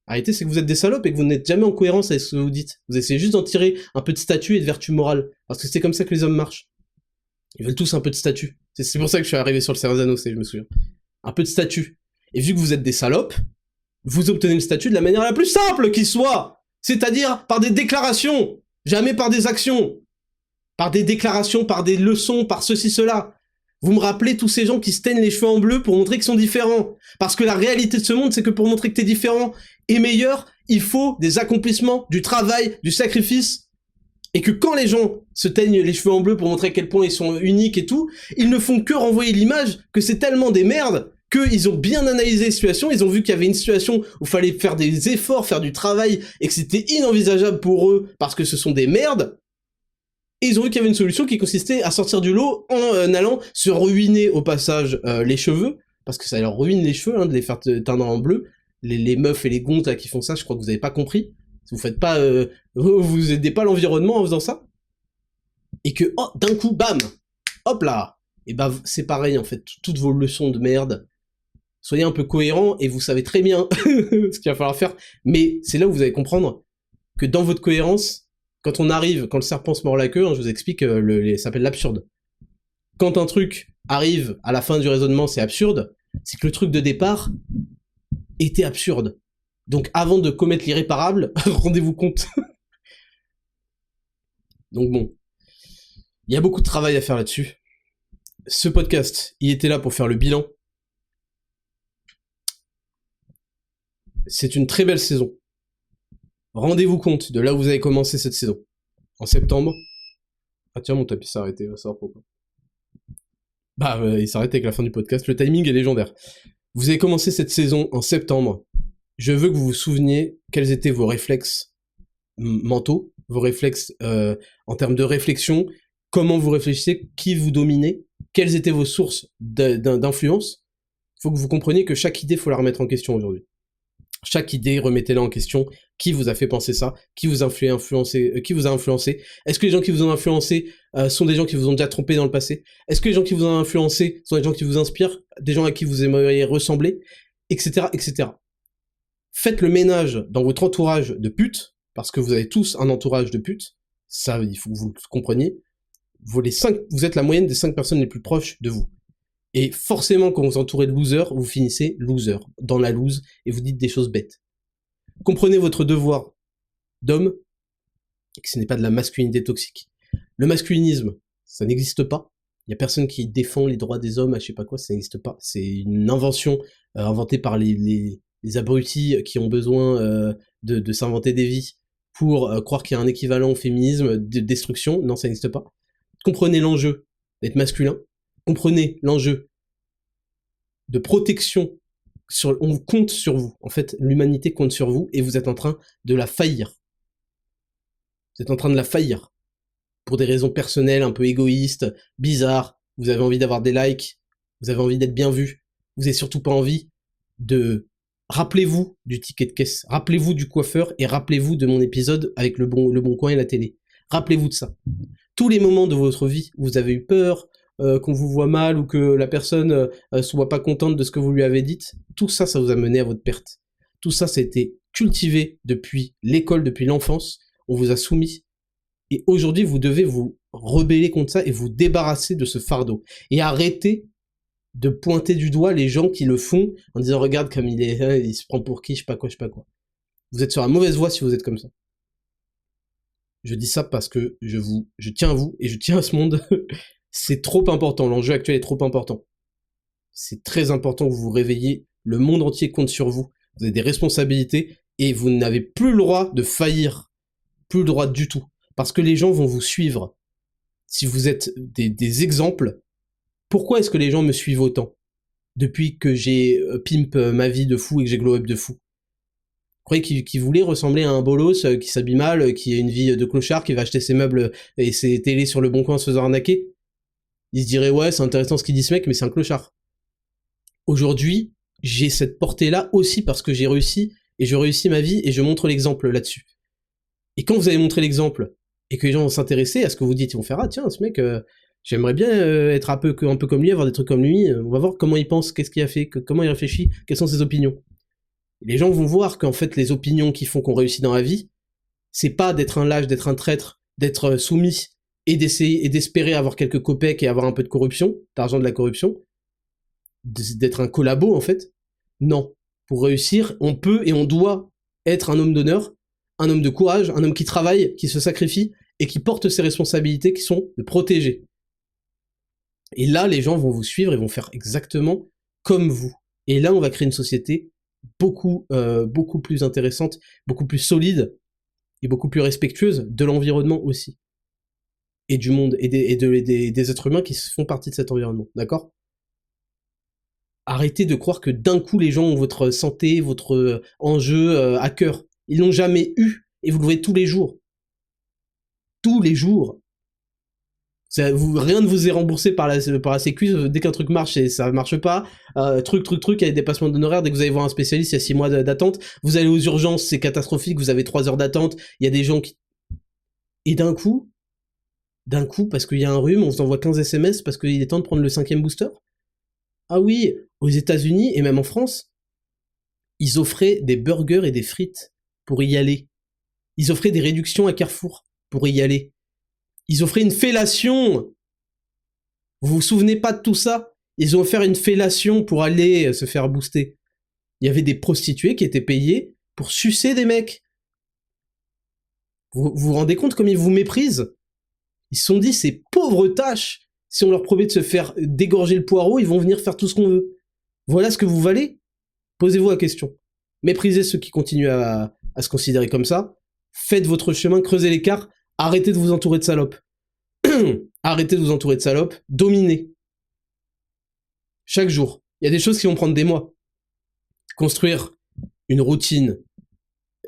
La réalité, c'est que vous êtes des salopes et que vous n'êtes jamais en cohérence avec ce que vous dites. Vous essayez juste d'en tirer un peu de statut et de vertu morale. Parce que c'est comme ça que les hommes marchent. Ils veulent tous un peu de statut. C'est pour ça que je suis arrivé sur le Serrazano, je me souviens. Un peu de statut. Et vu que vous êtes des salopes, vous obtenez le statut de la manière la plus simple qui soit. C'est-à-dire par des déclarations. Jamais par des actions. Par des déclarations, par des leçons, par ceci, cela. Vous me rappelez tous ces gens qui se teignent les cheveux en bleu pour montrer qu'ils sont différents. Parce que la réalité de ce monde, c'est que pour montrer que t'es différent et meilleur, il faut des accomplissements, du travail, du sacrifice. Et que quand les gens se teignent les cheveux en bleu pour montrer à quel point ils sont uniques et tout, ils ne font que renvoyer l'image que c'est tellement des merdes qu'ils ont bien analysé la situation, ils ont vu qu'il y avait une situation où il fallait faire des efforts, faire du travail, et que c'était inenvisageable pour eux parce que ce sont des merdes. Et ils ont vu qu'il y avait une solution qui consistait à sortir du lot en allant se ruiner au passage les cheveux, parce que ça leur ruine les cheveux, hein, de les faire teindre en bleu. Les meufs et les gontes là, qui font ça, je crois que vous avez pas compris. Vous faites pas, vous aidez pas l'environnement en faisant ça. Et que, oh, d'un coup, bam, hop là. Et bah, c'est pareil en fait, toutes vos leçons de merde. Soyez un peu cohérents et vous savez très bien ce qu'il va falloir faire. Mais c'est là où vous allez comprendre que dans votre cohérence, quand on arrive, quand le serpent se mord la queue, hein, je vous explique, ça s'appelle l'absurde. Quand un truc arrive à la fin du raisonnement, c'est absurde, c'est que le truc de départ était absurde. Donc avant de commettre l'irréparable, rendez-vous compte. Donc bon, il y a beaucoup de travail à faire là-dessus. Ce podcast, il était là pour faire le bilan. C'est une très belle saison. Rendez-vous compte de là où vous avez commencé cette saison. En septembre. Ah tiens, mon tapis s'est arrêté, va savoir pourquoi. Bah, il s'arrête avec la fin du podcast. Le timing est légendaire. Vous avez commencé cette saison en septembre. Je veux que vous vous souveniez quels étaient vos réflexes mentaux, vos réflexes en termes de réflexion, comment vous réfléchissez, qui vous dominez, quelles étaient vos sources d'influence. Il faut que vous compreniez que chaque idée, faut la remettre en question aujourd'hui. Chaque idée, remettez-la en question. Qui vous a fait penser ça? Qui vous a influencé? Est-ce que les gens qui vous ont influencé sont des gens qui vous ont déjà trompé dans le passé? Est-ce que les gens qui vous ont influencé sont des gens qui vous inspirent? Des gens à qui vous aimeriez ressembler? Etc., etc. Faites le ménage dans votre entourage de putes, parce que vous avez tous un entourage de putes. Ça, il faut que vous le compreniez. Vous êtes la moyenne des 5 personnes les plus proches de vous. Et forcément, quand vous vous entourez de losers, vous finissez loser, dans la loose, et vous dites des choses bêtes. Comprenez votre devoir d'homme, et que ce n'est pas de la masculinité toxique. Le masculinisme, ça n'existe pas. Il y a personne qui défend les droits des hommes, à je sais pas quoi, ça n'existe pas. C'est une invention inventée par les abrutis qui ont besoin de s'inventer des vies pour croire qu'il y a un équivalent au féminisme de destruction. Non, ça n'existe pas. Comprenez l'enjeu d'être masculin. Comprenez l'enjeu de protection on compte sur vous. En fait, l'humanité compte sur vous et vous êtes en train de la faillir. Vous êtes en train de la faillir. Pour des raisons personnelles, un peu égoïstes, bizarres. Vous avez envie d'avoir des likes. Vous avez envie d'être bien vu. Vous avez surtout pas envie de... Rappelez-vous du ticket de caisse. Rappelez-vous du coiffeur et rappelez-vous de mon épisode avec le bon coin et la télé. Rappelez-vous de ça. Tous les moments de votre vie où vous avez eu peur, qu'on vous voit mal ou que la personne soit pas contente de ce que vous lui avez dit, tout ça, ça vous a mené à votre perte. Tout ça, ça a été cultivé depuis l'école, depuis l'enfance. On vous a soumis. Et aujourd'hui, vous devez vous rebeller contre ça et vous débarrasser de ce fardeau. Et arrêter de pointer du doigt les gens qui le font en disant « Regarde comme il se prend pour qui, je sais pas quoi. » Vous êtes sur la mauvaise voie si vous êtes comme ça. Je dis ça parce que je tiens à vous et je tiens à ce monde. C'est trop important, l'enjeu actuel est trop important. C'est très important que vous vous réveillez, le monde entier compte sur vous, vous avez des responsabilités et vous n'avez plus le droit de faillir, plus le droit du tout, parce que les gens vont vous suivre. Si vous êtes des exemples, pourquoi est-ce que les gens me suivent autant depuis que j'ai pimp ma vie de fou et que j'ai glow up de fou? Vous croyez qu'il voulait ressembler à un bolos qui s'habille mal, qui a une vie de clochard, qui va acheter ses meubles et ses télés sur le bon coin en se faisant arnaquer? Il se dirait ouais, c'est intéressant ce qu'il dit ce mec, mais c'est un clochard. Aujourd'hui, j'ai cette portée-là aussi parce que j'ai réussi, et je réussis ma vie, et je montre l'exemple là-dessus. Et quand vous allez montrer l'exemple, et que les gens vont s'intéresser à ce que vous dites, ils vont faire ah tiens, ce mec, j'aimerais bien être un peu comme lui, avoir des trucs comme lui, on va voir comment il pense, qu'est-ce qu'il a fait, comment il réfléchit, quelles sont ses opinions. Et les gens vont voir qu'en fait, les opinions qui font qu'on réussit dans la vie, c'est pas d'être un lâche, d'être un traître, d'être soumis, et d'essayer et d'espérer avoir quelques copecs et avoir un peu de corruption, d'argent de la corruption, d'être un collabo en fait. Non. Pour réussir, on peut et on doit être un homme d'honneur, un homme de courage, un homme qui travaille, qui se sacrifie et qui porte ses responsabilités qui sont de protéger. Et là, les gens vont vous suivre et vont faire exactement comme vous. Et là, on va créer une société beaucoup plus intéressante, beaucoup plus solide et beaucoup plus respectueuse de l'environnement aussi. Et du monde, et des êtres humains qui font partie de cet environnement, d'accord? Arrêtez de croire que d'un coup les gens ont votre santé, votre enjeu à cœur. Ils l'ont jamais eu, et vous le voyez tous les jours. Tous les jours. Rien ne vous est remboursé par la sécu, dès qu'un truc marche et ça marche pas, truc, il y a des dépassements d'honoraires, dès que vous allez voir un spécialiste, il y a 6 mois d'attente, vous allez aux urgences, c'est catastrophique, vous avez 3 heures d'attente, il y a des gens qui... Et d'un coup, parce qu'il y a un rhume, on vous envoie 15 SMS parce qu'il est temps de prendre le 5e booster. Ah oui, aux États-Unis et même en France, ils offraient des burgers et des frites pour y aller. Ils offraient des réductions à Carrefour pour y aller. Ils offraient une fellation. Vous vous souvenez pas de tout ça? Ils ont offert une fellation pour aller se faire booster. Il y avait des prostituées qui étaient payées pour sucer des mecs. Vous vous rendez compte comme ils vous méprisent? Ils se sont dit, ces pauvres tâches, si on leur promet de se faire dégorger le poireau, ils vont venir faire tout ce qu'on veut. Voilà ce que vous valez? Posez-vous la question. Méprisez ceux qui continuent à se considérer comme ça. Faites votre chemin, creusez l'écart. Arrêtez de vous entourer de salopes. Arrêtez de vous entourer de salopes. Dominez. Chaque jour. Il y a des choses qui vont prendre des mois. Construire une routine,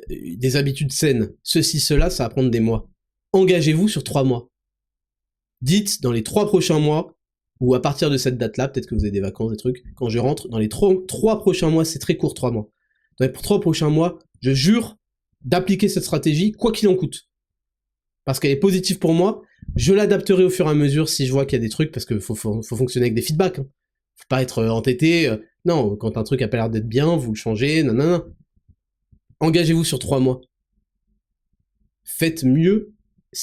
des habitudes saines, ceci, cela, ça va prendre des mois. Engagez-vous sur 3 mois. Dites, dans les 3 prochains mois, ou à partir de cette date-là, peut-être que vous avez des vacances, des trucs, quand je rentre, dans les 3 prochains mois, c'est très court, 3 mois. Dans les 3 prochains mois, je jure d'appliquer cette stratégie, quoi qu'il en coûte. Parce qu'elle est positive pour moi, je l'adapterai au fur et à mesure si je vois qu'il y a des trucs, parce qu'il faut fonctionner avec des feedbacks. Hein. Faut pas être entêté. Non, quand un truc a pas l'air d'être bien, vous le changez, non. Engagez-vous sur 3 mois. Faites mieux.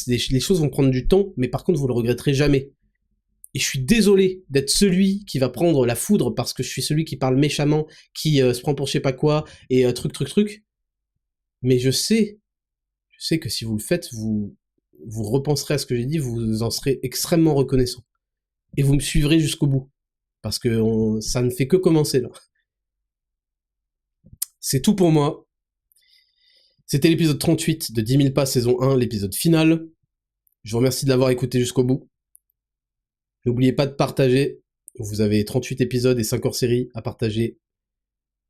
Les choses vont prendre du temps, mais par contre, vous le regretterez jamais. Et je suis désolé d'être celui qui va prendre la foudre parce que je suis celui qui parle méchamment, qui se prend pour je sais pas quoi, et truc. Mais je sais que si vous le faites, vous repenserez à ce que j'ai dit, vous en serez extrêmement reconnaissant. Et vous me suivrez jusqu'au bout. Parce que ça ne fait que commencer, là. C'est tout pour moi. C'était l'épisode 38 de 10 000 pas saison 1, l'épisode final. Je vous remercie de l'avoir écouté jusqu'au bout. N'oubliez pas de partager. Vous avez 38 épisodes et 5 hors-série à partager.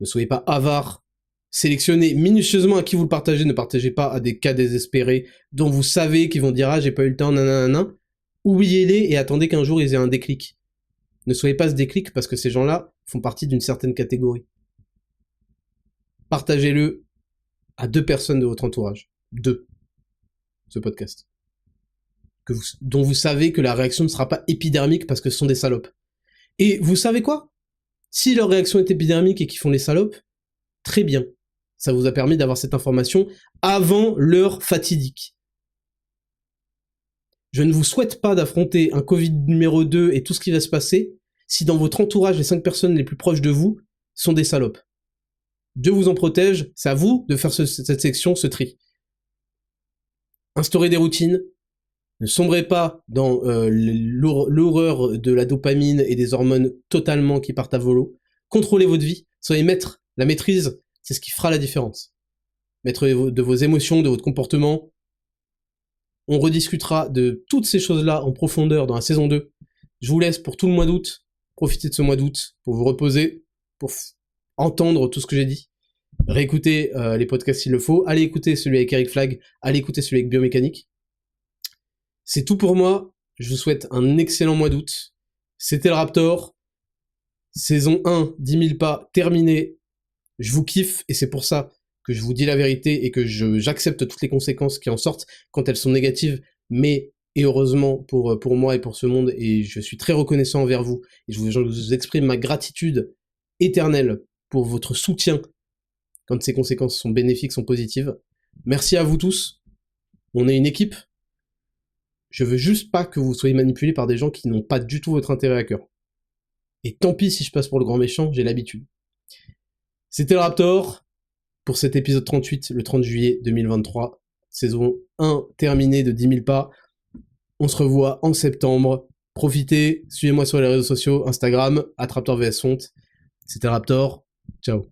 Ne soyez pas avare. Sélectionnez minutieusement à qui vous le partagez. Ne partagez pas à des cas désespérés dont vous savez qu'ils vont dire « Ah, j'ai pas eu le temps, nanana ». Oubliez-les et attendez qu'un jour ils aient un déclic. Ne soyez pas ce déclic parce que ces gens-là font partie d'une certaine catégorie. Partagez-le à 2 personnes de votre entourage. 2. Ce podcast. Dont vous savez que la réaction ne sera pas épidermique parce que ce sont des salopes. Et vous savez quoi? Si leur réaction est épidermique et qu'ils font les salopes, très bien. Ça vous a permis d'avoir cette information avant l'heure fatidique. Je ne vous souhaite pas d'affronter un Covid numéro 2 et tout ce qui va se passer si dans votre entourage, les 5 personnes les plus proches de vous sont des salopes. Dieu vous en protège, c'est à vous de faire cette section, ce tri. Instaurez des routines, ne sombrez pas dans l'horreur de la dopamine et des hormones totalement qui partent à volo. Contrôlez votre vie, soyez maître. La maîtrise, c'est ce qui fera la différence. Maître de vos émotions, de votre comportement. On rediscutera de toutes ces choses-là en profondeur dans la saison 2. Je vous laisse pour tout le mois d'août. Profitez de ce mois d'août pour vous reposer, pour entendre tout ce que j'ai dit. Réécoutez les podcasts s'il le faut. Allez écouter celui avec Eric Flag. Allez écouter celui avec Biomécanique. C'est tout pour moi. Je vous souhaite un excellent mois d'août. C'était le Raptor. Saison 1, 10 000 pas, terminé. Je vous kiffe et c'est pour ça que je vous dis la vérité et que j'accepte toutes les conséquences qui en sortent quand elles sont négatives, mais et heureusement pour moi et pour ce monde, et je suis très reconnaissant envers vous, et je vous exprime ma gratitude éternelle pour votre soutien quand ces conséquences sont bénéfiques, sont positives. Merci à vous tous, on est une équipe. Je veux juste pas que vous soyez manipulés par des gens qui n'ont pas du tout votre intérêt à cœur. Et tant pis si je passe pour le grand méchant, j'ai l'habitude. C'était le Raptor pour cet épisode 38, le 30 juillet 2023. Saison 1 terminée de 10 000 pas. On se revoit en septembre. Profitez, suivez-moi sur les réseaux sociaux, Instagram, @RaptorVSFont. C'était Raptor. Ciao.